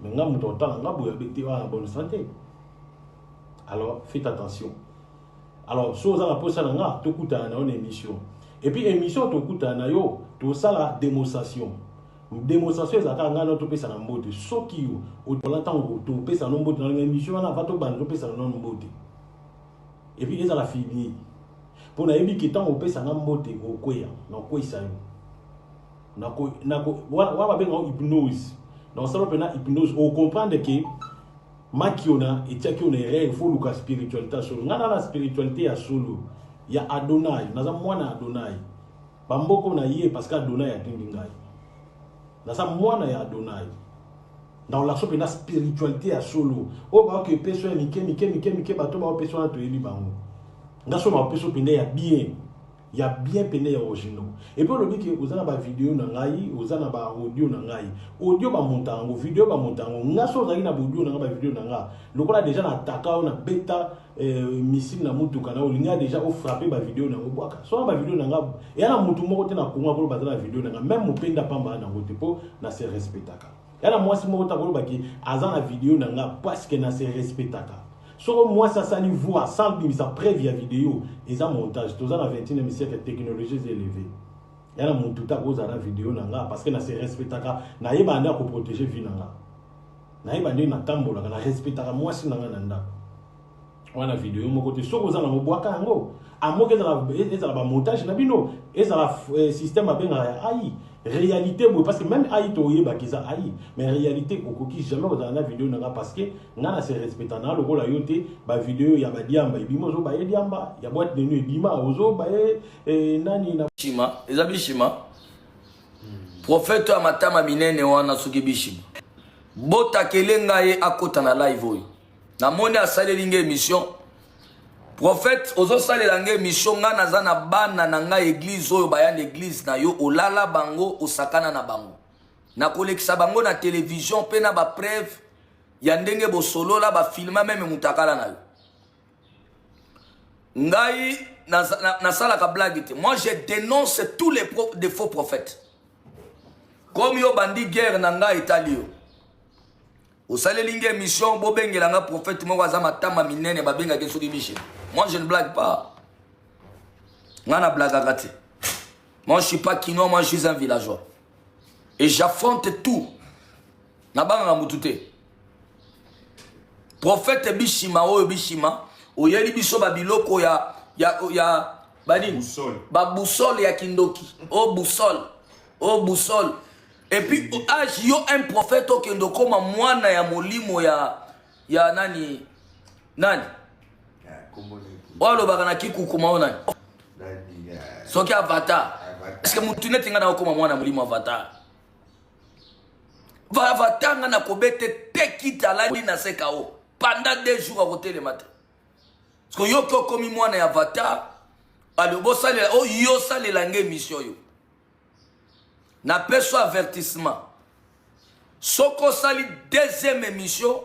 [SPEAKER 3] mais nga mutu otala nga boya bekte wa bonne santé alors faites attention alors so ozana posa na nga to kuta na une émission et puis émission to kuta na yo to sala démonstration ezaka nga no to pesa na mbote soki yo olantango to pesa na mbote na émission na va to bana to pesa na mbote et puis ezala fini pour na yebi ki tango pesa na mbote okweya na kwesa yo na ko wa benga hypnose dans ça pena hypnose on comprendre que makiona etiaki on est faut luka spiritualité solo ngana la spiritualité ya solo ya Adonai naza mwana Adonai bamboko na ye parce que Adonai atingi ngai naza mwana ya Adonai dans la so pena spiritualité ya solo o ba que peso mike bato ba peso na to yeli bango ngaso ma peso pena ya bien pene ya original et puis le dit que ozana ba vidéo na ngai ozana ba audio na ngai audio ba montango video ba montango ngaso zali na audio na ba video na nga lokola déjà na taka na beta missile na mutu kana olinga déjà o frapper ba video na ngobwaka so ba video na nga ya na mutu moko te na konga ko ba na video na nga même mopenda pamba na ngote po na se respectaka ya na mwasi moko ta ko ba ki azana video na nga parce que na se respectaka. So moi ça ça niveau à 100 000 ça prévia vidéo et ça montage tous en 21e siècle technologies élevées il y a mon tout à cause à la vidéo nanga parce que na se respectaka na yeba na ko protéger vie nanga na yeba na tambola na respectaka moi si nanga nanda wana vidéo mo côté so kozana mo bwaka ngo amoke za la montage na bino ezala système abenga ai réalité parce que même AI to yeba kiza AI mais réalité okoki jamais dans la vidéo nanga parce que ngana se respecta na lokola yote ba vidéo ya ba diamba ibimo zo ba ye diamba ya boîte de nuit bima ozo ba ye nani na
[SPEAKER 4] shima ezabishima prophète amatama minene wana suki bishima bota kelenga ye akota na live oyo na moni asaleli nge émission prophète ozo salela nge émission nga naza na bana na nga église oyo bayana église na yo olala bango osakana na bango na kolekisa bango na télévision pe na ba preuve ya ndenge bosolola ba filma même mutakala na yo ngai na sala ka blague te moi je dénonce tous les des faux prophètes comme yo bandi guerre na nga italio osaleli nge émission bobengela nga prophète moko aza matama minene babenga ke soki biche. Moi je ne blague pas. Moi je suis pas kinois, moi je suis un villageois. Et j'affronte tout. Nabanga mutute. Prophète Bishima o Bishima, o yeli biso babiloko ya badini. Ba boussole ya kindoki. O boussole. Et puis yo un prophète o kendo koma mwana ya molimo ya nani. Walo bagana kiku maona soki avatar est-ce que mutu neti ngana okoma mwana mulimo avatar va avatar ngana kobete tekita landi na sekao pendant 2 jours à côté le matin que yo ko komi mwana ya avatar ale bo salela o yo salela nge émission yo na peso avertissement soko sali deuxième émission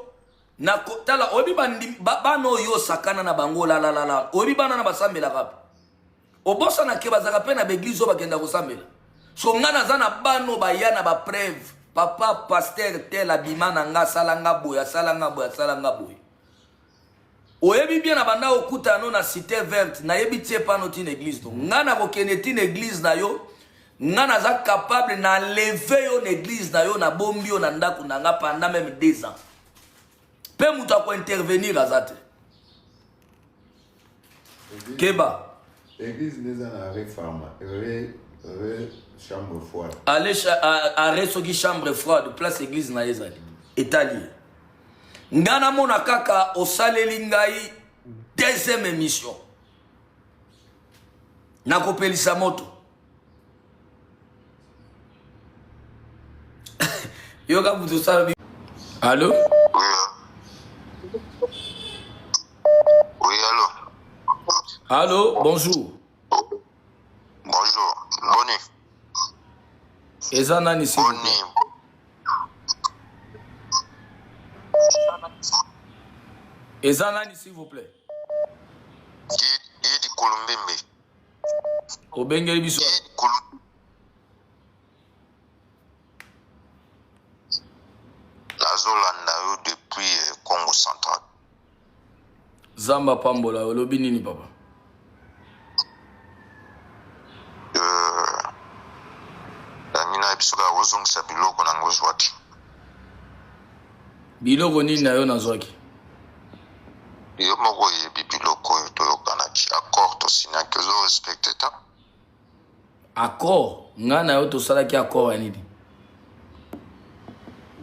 [SPEAKER 4] na kotala obi bano yo sakana na bango la obi bana na basambela kapi obosa na ke bazaka pe na l'église bakenda kosambela so ngana za na bano baya na ba preuve papa pasteur tel abima na nga salanga boya oyebi bien na banda okuta no na cité verte na yebi tie pano tin église donc ngana kokende tin église na yo ngana za capable na lever yo na église na yo na bombi yo na ndako na nga pendant même 2 ans pe muta ko intervenir azate keba
[SPEAKER 6] église neza na réforme chambre froide
[SPEAKER 4] allez arrêt soki chambre froide place église na ezali étali ngana mona kaka osaleli ngai deuxième émission nakopelisa moto yoka mutu sala allô
[SPEAKER 7] Oui, allô.
[SPEAKER 4] Allô, bonjour.
[SPEAKER 7] Bonjour. Boni.
[SPEAKER 4] Ezana ni s'il vous
[SPEAKER 7] Boni.
[SPEAKER 4] plaît. Ezana ni s'il vous plaît.
[SPEAKER 7] Yedi Kulumbimbi.
[SPEAKER 4] Obengeli biso.
[SPEAKER 7] Nazolanda yo depuis Congo central.
[SPEAKER 4] Zamba pambola olobi nini papa?
[SPEAKER 7] Nina ebisoka kozongisa biloko nango zwaki.
[SPEAKER 4] Biloko nini na yo nazwaki?
[SPEAKER 7] Yo moko yebi biloko oyo toyokanaki accord tosignaki ozo respecte ta.
[SPEAKER 4] Accord? Nga na yo tosalaki accord ya nini?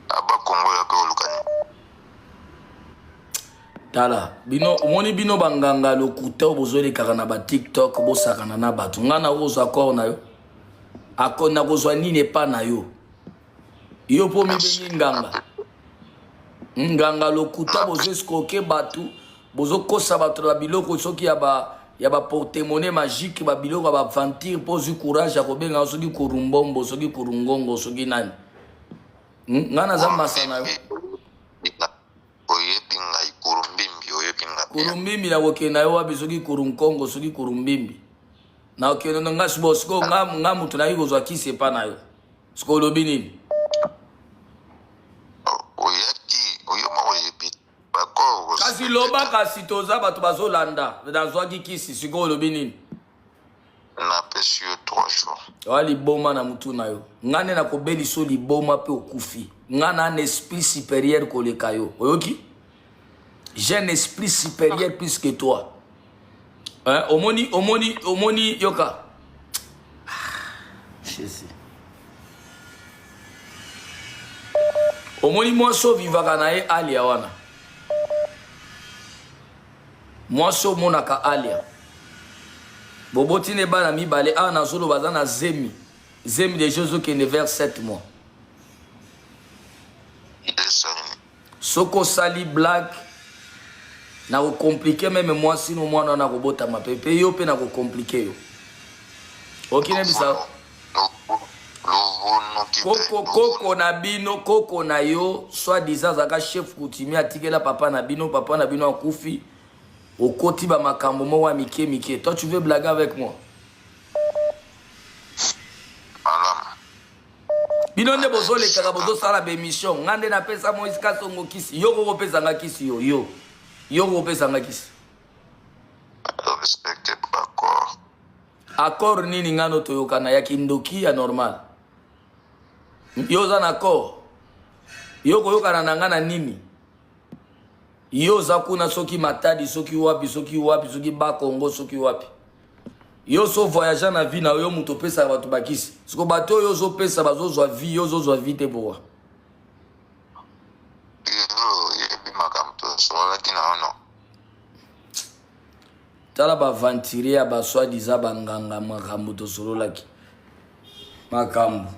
[SPEAKER 7] Aba Congo ya pe olukani.
[SPEAKER 4] Tala, bino omoni bino banganga lokuta obozolekaka na ba TikTok bosakana na bato. Nga na ozo accord na yo? Accord na kozwa nini epa na yo? Yo po mibengi nganga. Nganga lokuta bozo escroquer bato, bozo kosa bato na biloko soki ya ba porte-monnaie magique ba biloko ba aventure pozu courage ya kobenga soki kurumbombo soki kurungongo soki nani. Ngana za masana yo.
[SPEAKER 7] Oyebi ngai Kurumbimbi oyebi nga.
[SPEAKER 4] Kurumbimbi na kokenda yo wapi soki kurunkongo soki kurumbimbi. Na okendo nga sibo siko nga mutu na yuko zwa kisi epa na yo. Siko lobi nini? Kasi loba kasi toza bato bazolanda nazwaki kisi siko lobi nini?
[SPEAKER 7] Na pesi yo 3 jours.
[SPEAKER 4] Wali boma na mutu na yo. Ngane na kobeli so liboma pe okufi. Ngana un esprit supérieur koleka yo. Oyoki? J'ai un esprit supérieur plus que toi. Hein? Omoni yoka. Jésus. Omoni mwaso vivaka na ye alia wana. Mwaso monaka alia. Boboti ne bana mibale a na zolo bazana zemi. Zemi de Jésus qui ne vers 7 mois. Soko sali black na ko compliquer même moi sino mwana na ko bota ma pepe yo pe na ko compliquer yo. Okine bisa. Koko na yo soit disant zaka chef coutumier atikela papa na bino akufi au koti ba makambo mo wa mike. Toi tu veux blaguer avec moi? Bino ne bozo le kaka bozo sala be mission ngande na pesa Moïse Kasongo kisi yo ko pesa nga kisi yo ko pesa nga kisi
[SPEAKER 7] Respecte accord.
[SPEAKER 4] Accord nini ngano toyokana ya kindoki ya normal. Yo za na accord. Yo ko yokana na ngana nini? Yo za kuna soki matadi soki wapi ba Congo soki wapi. Yo so voyager na vie na yo muto pesa bato bakisi. Siko bato yo zo pesa bazo zwa vie yo zo zwa vie te boa.
[SPEAKER 7] Yebi makamto so wati na ono.
[SPEAKER 4] Tala ba ventiria ba soi-disant banganga makambo to solo laki. Makambo.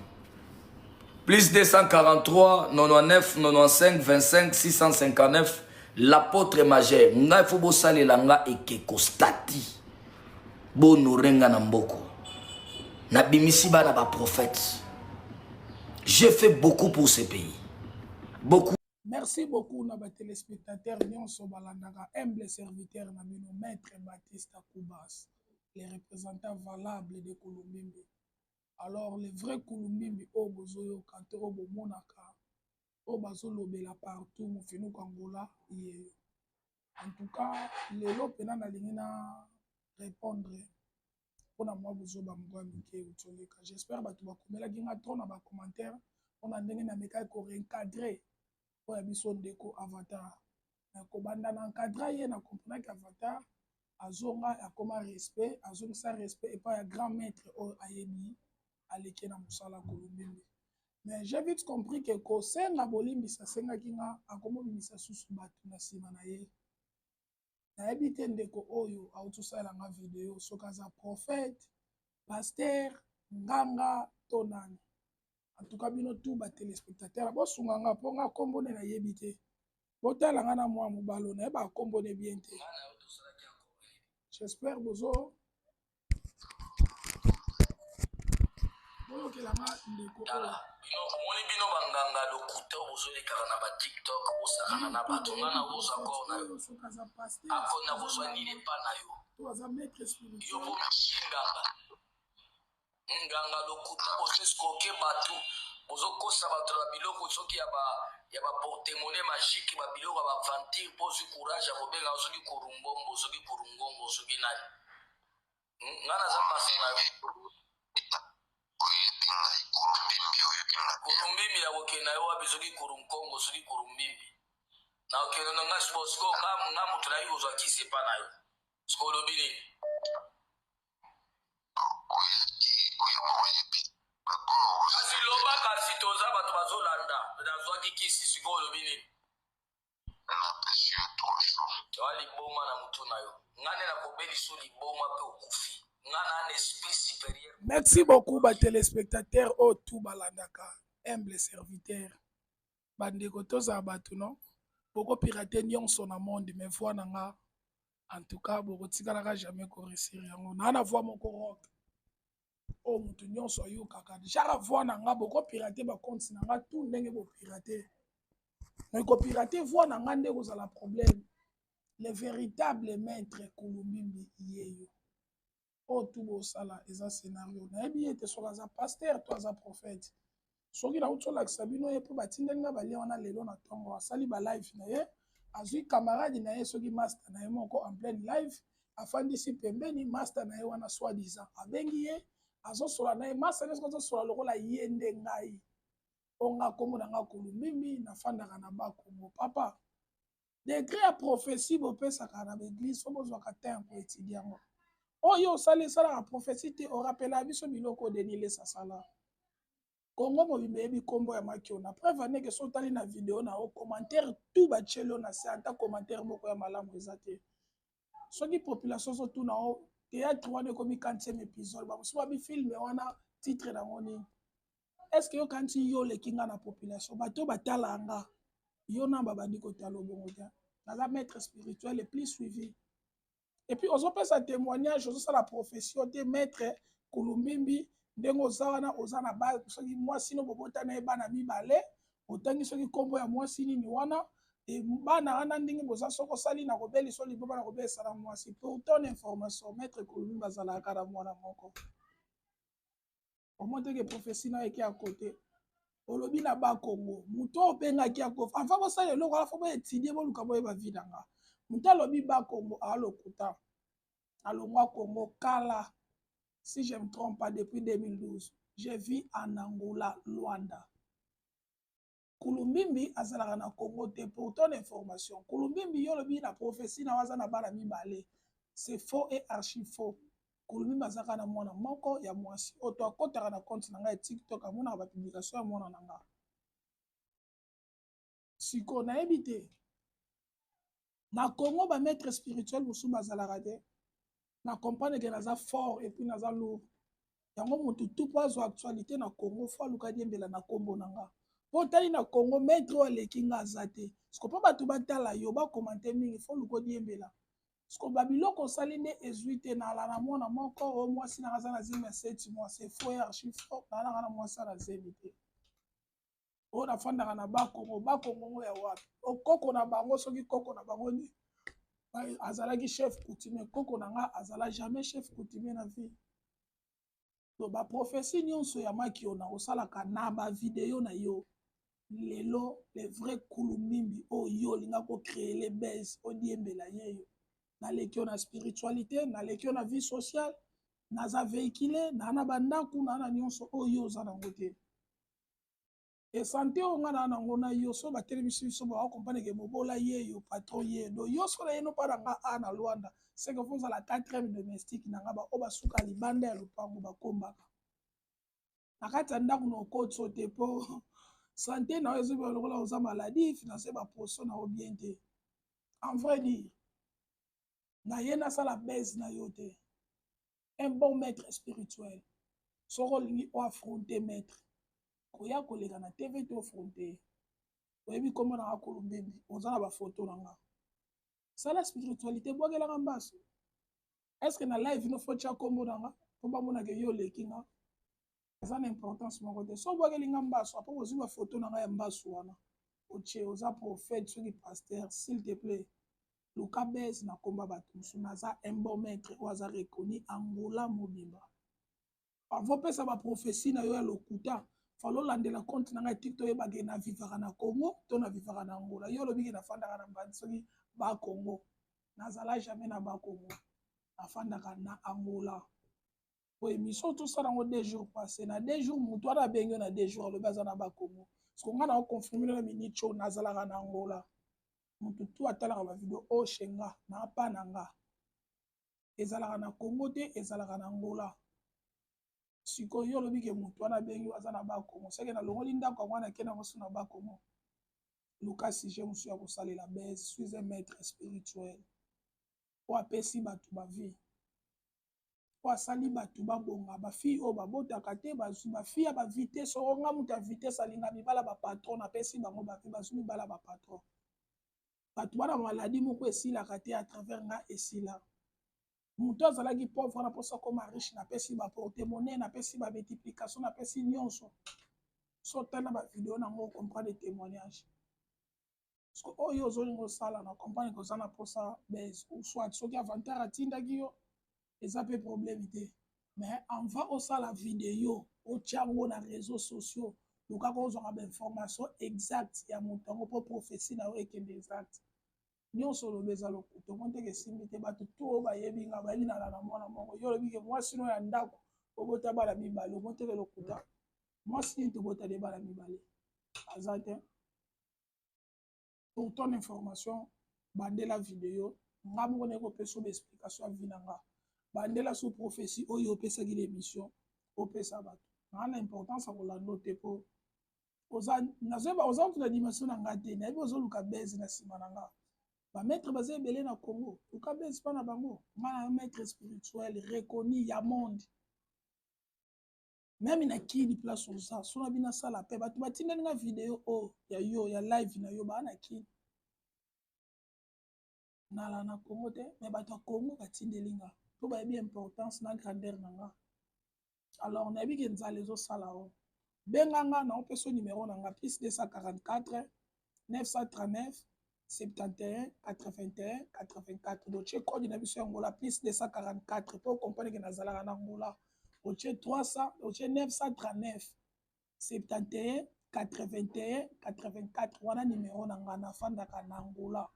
[SPEAKER 4] Plus 243 99 95 25 659 l'apôtre majeur nga faut bosalela nga ekeko stati bonorenga na mboko na bimisi bana ba prophète. J'ai fait beaucoup pour ce pays, beaucoup.
[SPEAKER 8] Merci beaucoup na ba téléspectateurs nyonso balandaka humble serviteur na bino maître Baptiste Koubas, les représentants valables de Kulumbimbi. Alors les vrais Kulumbimbi o bozoyo kanto bo monaka o bazolobela partout mo finu Angola ye. En tout cas, lelo pena na lingi na répondre pour na moi bozoba mwa mike utoleka. J'espère batu bakomela ginga trop na ba commentaire on a ndenge na meka ko réencadrer pour ya biso ndeko Avatar. Na ko banda na encadrer ye na comprendre que Avatar azonga akoma respect, azonga sa respect et pas ya grand maître o ayebi aleke na musala Kulumbimbi. Mais j'ai vite compris que ko senga bolimbisa senga kinga akomo bimisa susu batu na sima na ye. Na ebite ndeko oyo autusala nga video sokaza prophète, pasteur, nganga tonani. En tout cas bino tout ba téléspectateur bo sunganga ponga kombone na yebite. Botala nga na mwa mobalo na ba kombone bien te. J'espère bozo boyo ke la ma ndeko oyo.
[SPEAKER 4] Moni bino banganga lokuta bozolekaka na ba TikTok osakana na bato ngana oza kona yo akona bozwani lepa na yo yo bominganga nganga lokuta bozeskoke bato bozokosa bato na biloko soki ya ba porte-monnaie magique ba biloko ba vampire pozi courage ya kobenga soki kurumbombo soki kurungongo soki nani ngana za pasi na yo kurumbimbi ya kokenda yo wapi soki kurunkongo soki kurumbimbi na okende na nga siko nga mutu na yo ozwa kisi epa na yo siko olobi nini kasi loba kasi toza bato bazolanda nazwaki kisi siko olobi nini toa liboma na mutu na yo ngane na kobeliso liboma mpe okufi.
[SPEAKER 8] Merci beaucoup ba téléspectateurs au tout balandaka humble serviteur bandeko toza batu non boko pirater nyonso na monde mais voix nanga en tout cas boko tikalaka jamais ko réussir yango na voix moko rock o mutu nyonso yo kaka déjà voix nanga boko pirater ba compte nanga tout ndenge bo pirater mais ko pirater voix nanga ndeko za la problème le véritable maître Kulumbimbi yeyo. Oh, tout beau ça là, et ça scénario. Na ebi ete soka za pasteur, toi za prophète. Soki na uto la sabino ye po batinde nga bali wana lelo na tongo asali ba live na ye. Azui camarade na ye soki master na ye moko en plein live. Afandi si pembeni master na ye wana soi-disant. Abengi ye, azo sola na ye master na soka sola lokola yende ngai. Onga komo na nga Kulumbimbi na fandaka na ba komo papa. Degré à prophétie bo pesa kana l'église fo bozwa ka tempo étudiant. Oh yo sale sala la prophétie te on rappelle à biso biloko denile sa sala. Kongo mo bimebi kombo ya makio na preuve ane ke sotali na vidéo na o commentaire tout ba chelo na sa anta commentaire moko ya malamu ezate. Soki population so tout na o théâtre wana komi 40e épisode ba so ba film wana titre na ngoni. Est-ce que yo kanti yo le kinga na population bato batala nga yo na babandi ko talo bongo ta. Na la maître spirituel le plus suivi. Et puis, on peut sa témoignage, on a la profession de maître Kulumbimbi, ndengo zawana ozana ba soki moi sino bobota na bana mibale, otangi soki kombo ya moi sini ni wana et bana wana ndingi boza soko sali na kobeli so liboba na kobeli sala moi si pour ton information maître Kulumbimbi bazala kala mwana moko. Au moins que prophétie na eki à côté. Olobi na ba Congo, muto openga ki akof. Enfin bo sala lo ala fo ba étudier bo luka bo ba vidanga. Muta lobi ba Congo a lokuta. Alongwa Congo Kala, si je ne me trompe pas, depuis 2012. Je vis en Angola, Luanda. Kulumbimbi azalaka na Congo te pour ton information. Kulumbimbi yo lobi na prophétie na waza na bana mibale. C'est faux et archi faux. Kulumbimbi azalaka na mwana moko ya mwasi. Oto akotaka na compte nanga ya TikTok amona ba publication ya mwana nanga. Siko na ebite. Na Congo ba maître spirituel musu bazalaka te. Na comprendre que naza fort et puis naza lourd. Yango mutu tout pas actualité na Congo fois luka diembela na kombo nanga. Potali na Congo maître o leki nga azate. Sko pa batu batala yo ba commenter mingi fo luko diembela. Sko babiloko sali nde ezuite na la na mona moko o mwasi na kaza na zimi 7 mois c'est faux archi faux na mwasi na zemi te. O na fanda na ba Congo ya wapi. O koko na bango soki koko na bango ni azalaki chef coutumier koko na nga azala jamais chef coutumier na vie. To ba prophétie nyonso ya makio na osalaka na ba vidéo na yo. Lelo les vrais kulumimbi o yo linga ko créer les bases o diembela yeyo. Na lekio na spiritualité, na lekio na vie sociale, na za véhiculé, na bandaku na nyonso o yo za na ngote. Et santé o nga na ngona yo so ba télévision so ba comprendre que mobola yeyo patron ye do yo so la yeno para nga na Luanda. C'est que vous à la 4e domestique na nga ba o ba suka libanda ya lupango ba kombaka. Na kati ndaku no kotso te po santé na ezo ba lokola oza maladie financer ba poso na obiente. En vrai dire na yena sala baisse na yote. Un bon maître spirituel. Soro lingi o affronter maître. Koya kolega na TV to affronter. Oyebi comment na Kolumbembi, oza na ba photo na nga. Sala spiritualité bogela nga mbaso. Est-ce que na live no faut cha kombo na nga? Po ba mona ke yo leki nga. Ça n'a importance mon côté. So bogela nga mbaso, apo ozi ba photo na nga ya mbaso wana. Oche oza prophète, soki pasteur, s'il te plaît. Luka Bez na komba batumsu naza un bon maître ou aza reconnu Angola mobimba. Avant pesa ba prophétie na yo ya lokuta, falo landela compte na nga TikTok ye bagé na vivara na Congo, to na vivara na Angola. Yo lobi na fanda na bansoki ba Congo. Nazala jamais na ba Congo. Na fanda na Angola. Oui, mission tout ça dans 2 jours passés. Na 2 jours muto na benyo na 2 jours le baza na ba Congo. Parce qu'on a confirmé na minute cho nazala na Angola. Mutu tu atalaka ba video o shenga na pa nanga ezalaka na Congo te ezalaka na Angola siko yo lobi ke mutu wana bengi azana ba Congo seke na longoli ndako mwana kena ko suna ba Congo Lucas je musu ya kosalela base suis un maître spirituel o apesi batu ba vie o asali batu ba bonga ba fille o ba botaka te ba fille ya ba vitesse o nga mutu ya vitesse alinga mibala ba patron apesi bango ba vie ba sumi bala ba patron. Batu wana maladie moko esilaka te à travers nga esila. Mutu azalaki pauvre na posa koma riche na pesi ba porte-monnaie na pesi ba multiplication na pesi nyonso. So tana ba vidéo na ngo comprendre témoignage. Parce que oyo ozolingo sala na comprendre ko sana posa base ou soit soki avantage atindaki yo eza pe problème te. Mais en va au sala vidéo au tiango na réseaux sociaux. Luka ko zonga ba information exacte ya mutango po prophétie na ekende exact. Nyonso lo beza lokuto monte ke simbi te batu to ba yebi nga ba lina na mwana moko yo lobi ke moi sino ya ndako obota bala mibale monte ke lokuta moi sino to bota de bala mibale azate pour ton information bandela vidéo nga moko ne ko peso explication vinanga bandela sous prophétie oyo pesa ki l'émission o pesa batu na importance à kolando te po oza nazeba oza na dimension na ngate na biso luka base na sima na nga ba maître basé belé na Congo luka base pa na bango nga un maître spirituel reconnu ya monde même na kini place oza sona bina sala pe batu batinda nga vidéo o ya yo ya live na yo ba na kini na la na Congo te mais batu Congo batindeli nga to ba bien importance na grandeur na nga alors na bi ke nzale zo sala o benganga na opeso numéro na nga plus 244 939 71 81 84 donc chez code na biso Angola plus 244 pour comprendre que nazala na Angola au chez 300 au chez 939 71 81 84 wana numéro na nga na fanda na Angola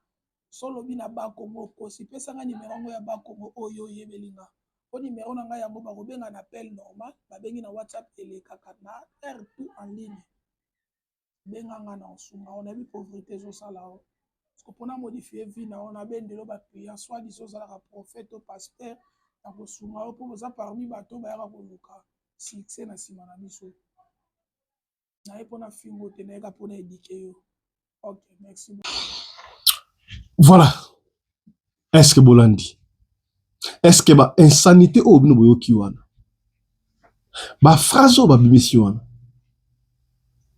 [SPEAKER 8] solo bina ba Congo ko si pesa nga numéro ngo ya ba Congo oyo yebelinga au numéro na nga yango ba ko benga na appel normal ba bengi na WhatsApp elekaka na R2 en ligne benga nga na osunga on a vu pauvreté zo sala o parce que pour na modifier vie na on a bendelo ba priya soit disons ça la prophète ou pasteur na kosunga o pour ça parmi bato ba ya ko luka succès na sima na biso na e pona fingo te na ka pona éduquer yo. OK, merci.
[SPEAKER 2] Voilà. Est-ce que Bolandi? Est-ce que ba insanité o bino boyoki wana? Ba phrase o ba bimisi wana.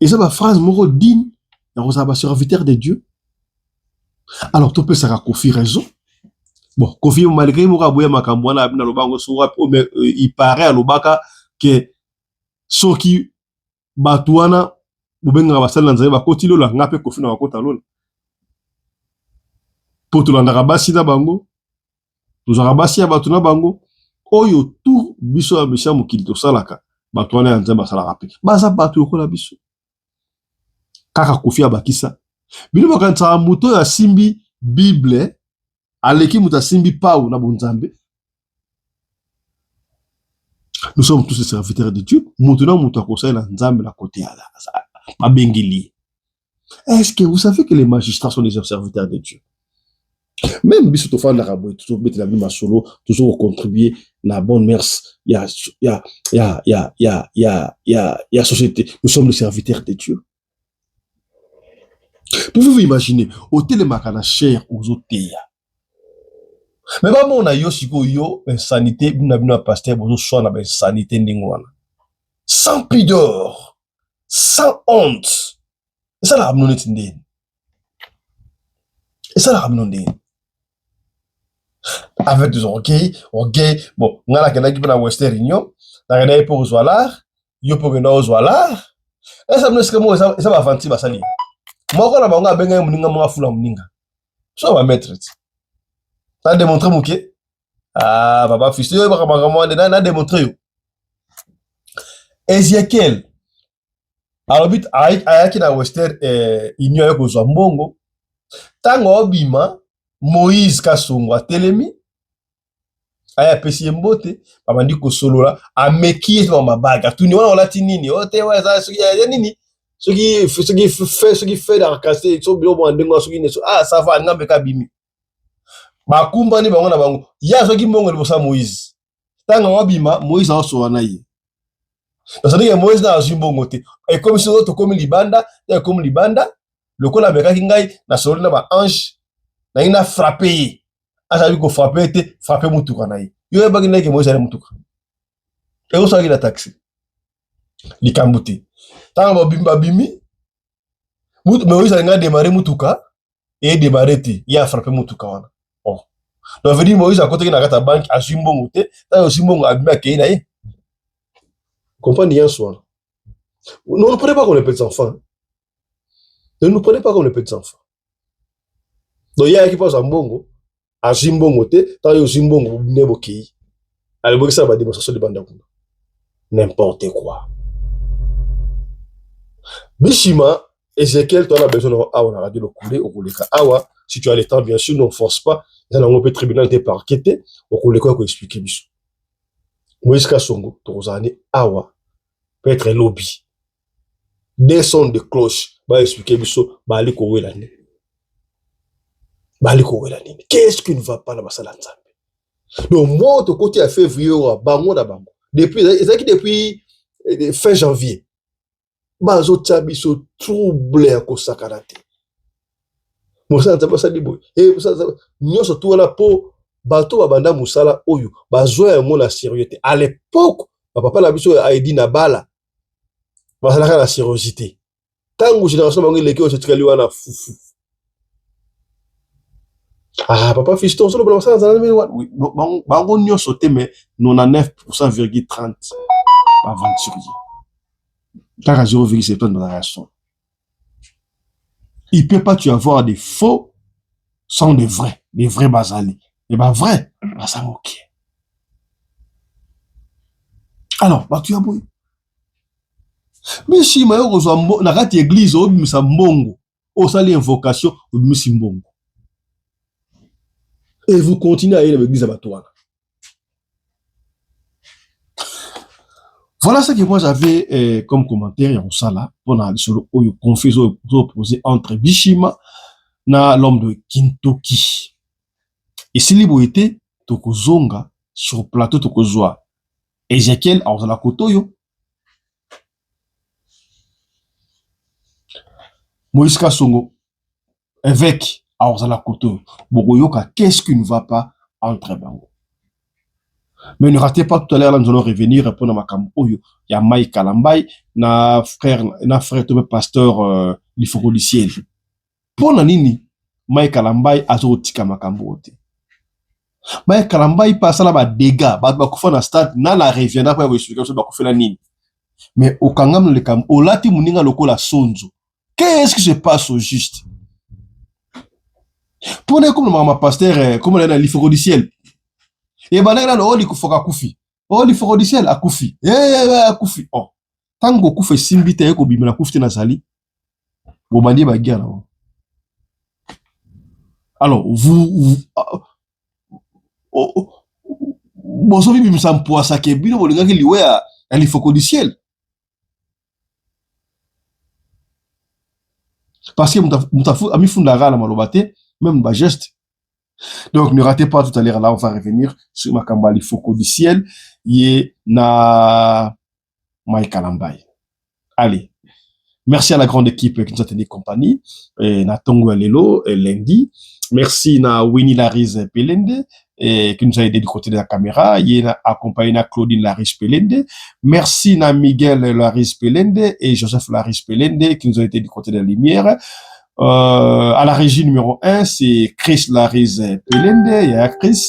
[SPEAKER 2] Et ça, ma phrase, moro digne, on va serviteur de Dieu. Alors, tu peux ça Kofi raison. Bon, Kofi, malgré moi, il paraît à l'obaka que ceux qui batouana, Boubenga va s'en aller, va continuer la ngape Kofi na wakota lol. Pour tout l'andarabasi na bango, tout arabasi ya batuna bango, oyo tout biso ya misha mukilito salaka, batouana ya nzamba sala rape. Baza batu yoko la biso. Kaka Kofi abakisa. Bino bakanta muto ya simbi Bible, aleki muta simbi pau na bonzambe. Nous sommes tous les serviteurs de Dieu. Maintenant, muto akosa na nzambe la côté ala. Abengili. Est-ce que vous savez que les magistrats sont des serviteurs de Dieu? Même si tu fais un arabe, toujours mettre la vie solo, toujours contribuer la bonne mœurs, il y a société. Nous sommes les serviteurs de Dieu. Pouvez-vous imaginer, au télémakana cher aux autres. Mais pas mon ayo siko yo insanité, bina pasteur bozo so na insanité ndingwana. Sans pudeur, sans honte. Et ça la ramène ndeni. Et ça la ramène. Avec des ok, bon, ngala kena ki na Western Union, na kena pour zoalar, yo pour na zoalar. Et ça me laisse que moi ça va avanti ba sali. Moko na bango abenga muninga mo afula muninga. So va mettre. Ça démontre muke. Ah, papa fils yo ba moi na démontrer yo. Ezekiel. Alors bit ayaki na Western Union ko zo mbongo. Tango obima Moïse Kasongo telemi aya pesi mbote babandi ko solola ameki ma mabaga tuni wana olati nini ote wa za soki ya nini soki fait d'arcasser so bilo bo ndengo soki ne so ah ça va ngambe ka bimi ba kumbani bango na bango ya soki mbongo libosa Moïse tanga wabima Moïse a so wana ye parce que Moïse na azimbongo te et comme si to comme libanda et comme libanda lokola meka kingai na solo na ba ange na ina frappé azabi ko frappé mutuka na ye yo ebaki na ke Moïse ale mutuka e o saki la taxi likambuti tanga bimba bimi Moïse a démarré mutuka et démarré te ya frappé mutuka wana oh donc veut dire Moïse a côté na kata banque a zimbongo te ta yo zimbongo abima ke na ye comprenez bien soir. Ne nous prenez pas comme les petits enfants. Ne nous prenez pas comme les petits enfants. Donc, il y a qui passe en bongo, à Zimbongo, tant que Zimbongo, Neboki, à l'époque, ça va démonstration de Bandakuna. N'importe quoi. Bishima, Ezekiel, tu as besoin de on a radio le couler, au couler. Awa, si tu as le temps, bien sûr, ne force pas. Il y a un tribunal de parquet, au couler quoi, expliquer Bichou. Moïse Kasongo, Torozane, Awa, peut être lobby. Des sons de cloche, va expliquer Bichou, va aller courir l'année. Qu'est-ce qui ne va pas dans ma salle de donc, moi, de côté à février, depuis fin janvier, bazo tchabiso troublé à Kosakarate. Moi, ça n'a pas ça dit, et ça, nous surtout là pour bateau abanda musala oyo, bazo et mon la sérieuxité. À l'époque, papa la biso a dit Nabala, basala la sérieuxité. Tant que génération bangi leki se tkali wana fufu. Ah, papa fiston, solo blanc ça, oui, bango nyo sauté, mais 99,30% aventurier. Car à 0,7 dans la raison. Il peut pas tu avoir des faux sans des vrais basali. Et ben vrai, ça ok. Alors, bah tu as beau. Mais si ma yo zo na kati église o bimisa mbongo, o sali invocation o bimisi mbongo. Et vous continuez à aller à l'église à Batouana. Voilà ce que moi j'avais comme commentaire en ça là, pendant le confusion opposé entre Bishima na l'homme de Kintoki. Et si libo était Tokozonga sur le plateau Tokozwa, Ezekiel a la Kotoyo, Moïse Kasongo, évêque à la Kotoyo, Bogoyoka, qu'est-ce qui ne va pas entre bango? Mais ne ratez pas tout à l'heure, là, nous allons revenir répondre à Makambo Oyo. Il y a Mike Kalambay, na frère pasteur Lifoko du ciel. Pour nini, Mike Kalambay a tika Makambo Ote. Mike Kalambay passe là, dégâts, bakufa na stade, na la reviendra pour vous expliquer ce bakufa la nini. Mais au Kangam le Kam, au Lati Muninga loko la sonzo. Qu'est-ce qui se passe au juste? Prenez comme le pasteur, comme le Lifoko du ciel. Et ben là, le Likofoka Koufi. Oh, Lifoko du ciel a Koufi. A Koufi. Oh. Tant que Koufi simbite eko bimela Koufi na sali. Vous bandez ba guerre là. Alors, vous bon, ça me semble pour ça que bien, vous regardez lié à Lifoko du ciel. Parce que m'tafou ami fundara la malobate, même ba geste. Donc, ne ratez pas tout à l'heure, là, on va revenir sur Makamba Lifoko du ciel, y na Mike Kalambay. Allez. Merci à la grande équipe qui nous a tenu compagnie, na Tongo Lelo, lundi. Merci na Winnie Lariz Pelende, qui nous a aidé du côté de la caméra. Il a accompagné na Claudine Lariz Pelende. Merci na Miguel Lariz Pelende et Joseph Lariz Pelende, qui nous a aidé du côté de la lumière. À la régie numéro 1, c'est Chris Lariz Pelende, il y a Chris,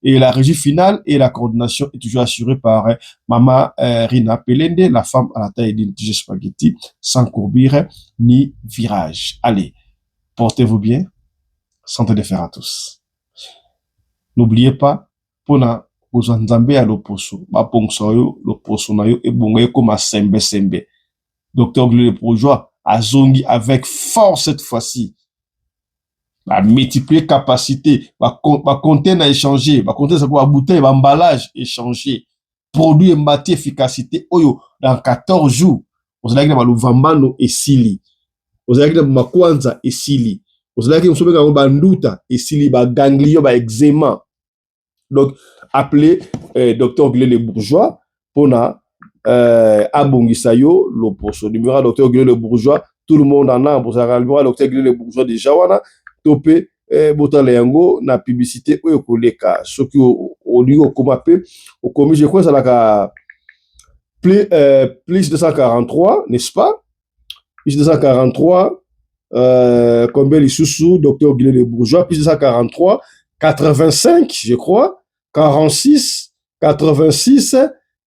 [SPEAKER 2] et la régie finale et la coordination est toujours assurée par Mama Rina Pelende, la femme à la taille d'une tige spaghetti, sans courbure ni virage. Allez, portez-vous bien, santé de fer à tous. N'oubliez pas, pour na Nzambe à l'oposo, ba pongsoyo, l'oposo na yo, et bongo comme à sembe. Docteur Glé le Bourgeois a zongi avec force cette fois-ci. Va multiplier capacité, va contenir à échanger, va contenir ça quoi bouteille, va emballage échanger, produit et matière efficacité. Oyo dans 14 jours, vous allez voir le vambano et sili, vous allez voir makwanza et sili, vous allez voir le banduta et sili, ba ganglio, ba eczéma. Donc appelez docteur Glé le Bourgeois pour na abongisayo l'opposo numéro docteur Glé le Bourgeois, tout le monde en a pour ça le docteur Glé le Bourgeois déjà wana topé botale yango na publicité oyo koleka soki olingo komape au commis je crois ça la plus 243 n'est-ce pas, plus 243 combien les sous docteur Glé le Bourgeois, plus 243 85 je crois 46 86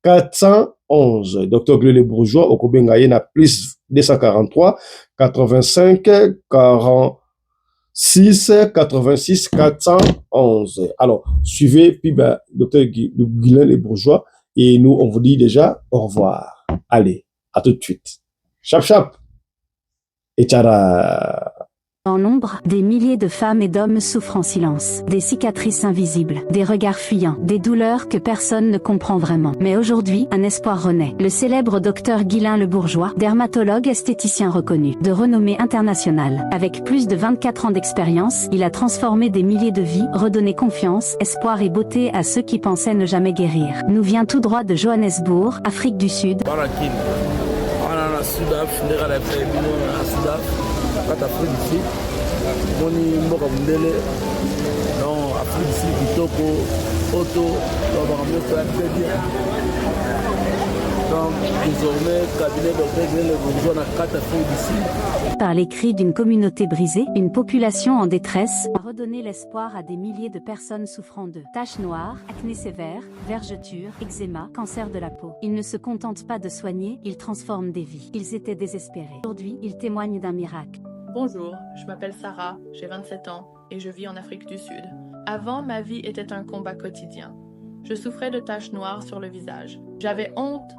[SPEAKER 2] 411 docteur Glé le Bourgeois au Kobengaye na plus 243 85 46 86 411. Alors, suivez puis docteur Guilain le Bourgeois et nous on vous dit déjà au revoir. Allez, à tout de suite. Chap chap et tchara.
[SPEAKER 9] En nombre, des milliers de femmes et d'hommes souffrent en silence, des cicatrices invisibles, des regards fuyants, des douleurs que personne ne comprend vraiment. Mais aujourd'hui, un espoir renaît. Le célèbre docteur Guilain le Bourgeois, dermatologue esthéticien reconnu, de renommée internationale. Avec plus de 24 ans d'expérience, il a transformé des milliers de vies, redonné confiance, espoir et beauté à ceux qui pensaient ne jamais guérir. Nous vient tout droit de Johannesburg, Afrique du Sud.
[SPEAKER 10] Quand Afrique d'ici, on mboka mundele, non Afrique d'ici kitoko, auto, on va mieux faire très bien. Donc désormais, cabinet docteur Glé le Bourgeois n'a qu'à Afrique d'ici.
[SPEAKER 9] Par les cris d'une communauté brisée, une population en détresse, a redonné l'espoir à des milliers de personnes souffrant de taches noires, acné sévère, vergetures, eczéma, cancer de la peau. Ils ne se contentent pas de soigner, ils transforment des vies. Ils étaient désespérés. Aujourd'hui, ils témoignent d'un miracle.
[SPEAKER 11] Bonjour, je m'appelle Sarah, j'ai 27 ans et je vis en Afrique du Sud. Avant, ma vie était un combat quotidien. Je souffrais de taches noires sur le visage. J'avais honte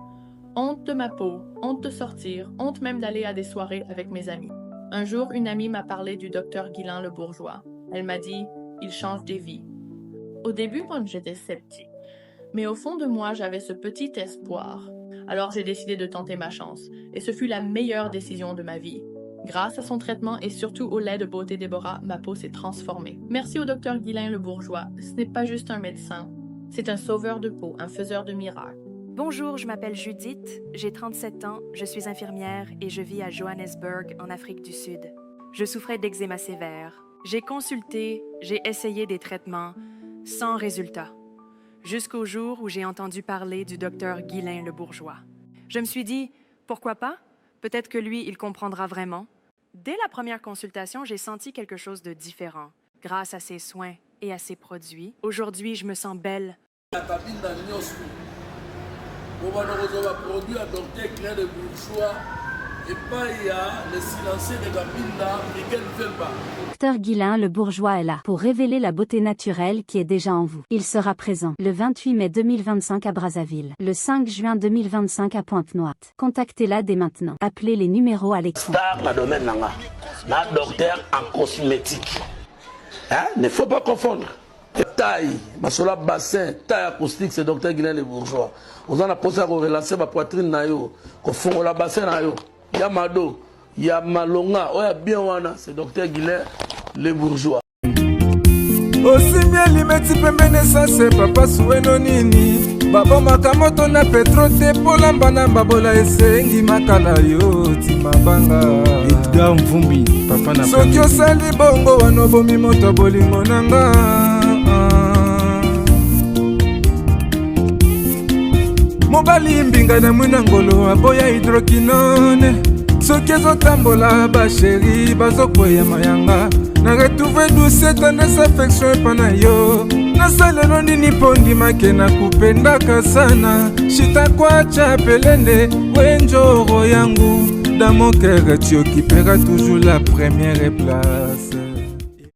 [SPEAKER 11] de ma peau, honte de sortir, honte même d'aller à des soirées avec mes amis. Un jour, une amie m'a parlé du docteur Guilain le Bourgeois. Elle m'a dit « Il change des vies ». Au début, moi, j'étais sceptique. Mais au fond de moi, j'avais ce petit espoir. Alors j'ai décidé de tenter ma chance. Et ce fut la meilleure décision de ma vie. Grâce à son traitement et surtout au lait de beauté Déborah, ma peau s'est transformée. Merci au docteur Guilain le Bourgeois. Ce n'est pas juste un médecin. C'est un sauveur de peau, un faiseur de miracles.
[SPEAKER 12] Bonjour, je m'appelle Judith, j'ai 37 ans, je suis infirmière et je vis à Johannesburg, en Afrique du Sud. Je souffrais d'eczéma sévère. J'ai consulté, j'ai essayé des traitements, sans résultat. jusqu'au jour où j'ai entendu parler du docteur Guilain le Bourgeois. Je me suis dit, pourquoi pas? Peut-être que lui, il comprendra vraiment. Dès la première consultation, j'ai senti quelque chose de différent. Grâce à ses soins et à ses produits, aujourd'hui, je me sens belle.
[SPEAKER 9] Docteur Guilain le Bourgeois est là pour révéler la beauté naturelle qui est déjà en vous. Il sera présent le 28 mai 2025 à Brazzaville, le 5 juin 2025 à Pointe-Noire. Contactez-la dès maintenant. Appelez les numéros à l'écran.
[SPEAKER 10] Star dans le domaine nanga, na docteur en cosmétique. Hein? Ne faut pas confondre. Taille, masola bassin, taille acoustique, c'est docteur Guilain le Bourgeois. On a posé à relancer ma poitrine na yo, ko fongo la bassin na yo. Ya mado, ya malonga, oya bien wana, c'est docteur Guilain le Bourgeois.
[SPEAKER 5] Aussi bien limeti pembene ça c'est papa sueno nini. Baba makamoto na petro te polamba na babola esengi makala yo timabanga. Edgar Mvumbi, papa na soki osali bongo wana bomi moto bolingo nanga. Mobali mbinga na mwina ngolo aboya hydroquinone. Soki ezotambola basheri bazokweya mayanga. Na retrouve douce tendresse affection epana yo. Nasalelo nini pondimake na kupendaka sana. Shitakwacha pelende wenjoro yangu. Dans mon cœur tu occuperas toujours la première place.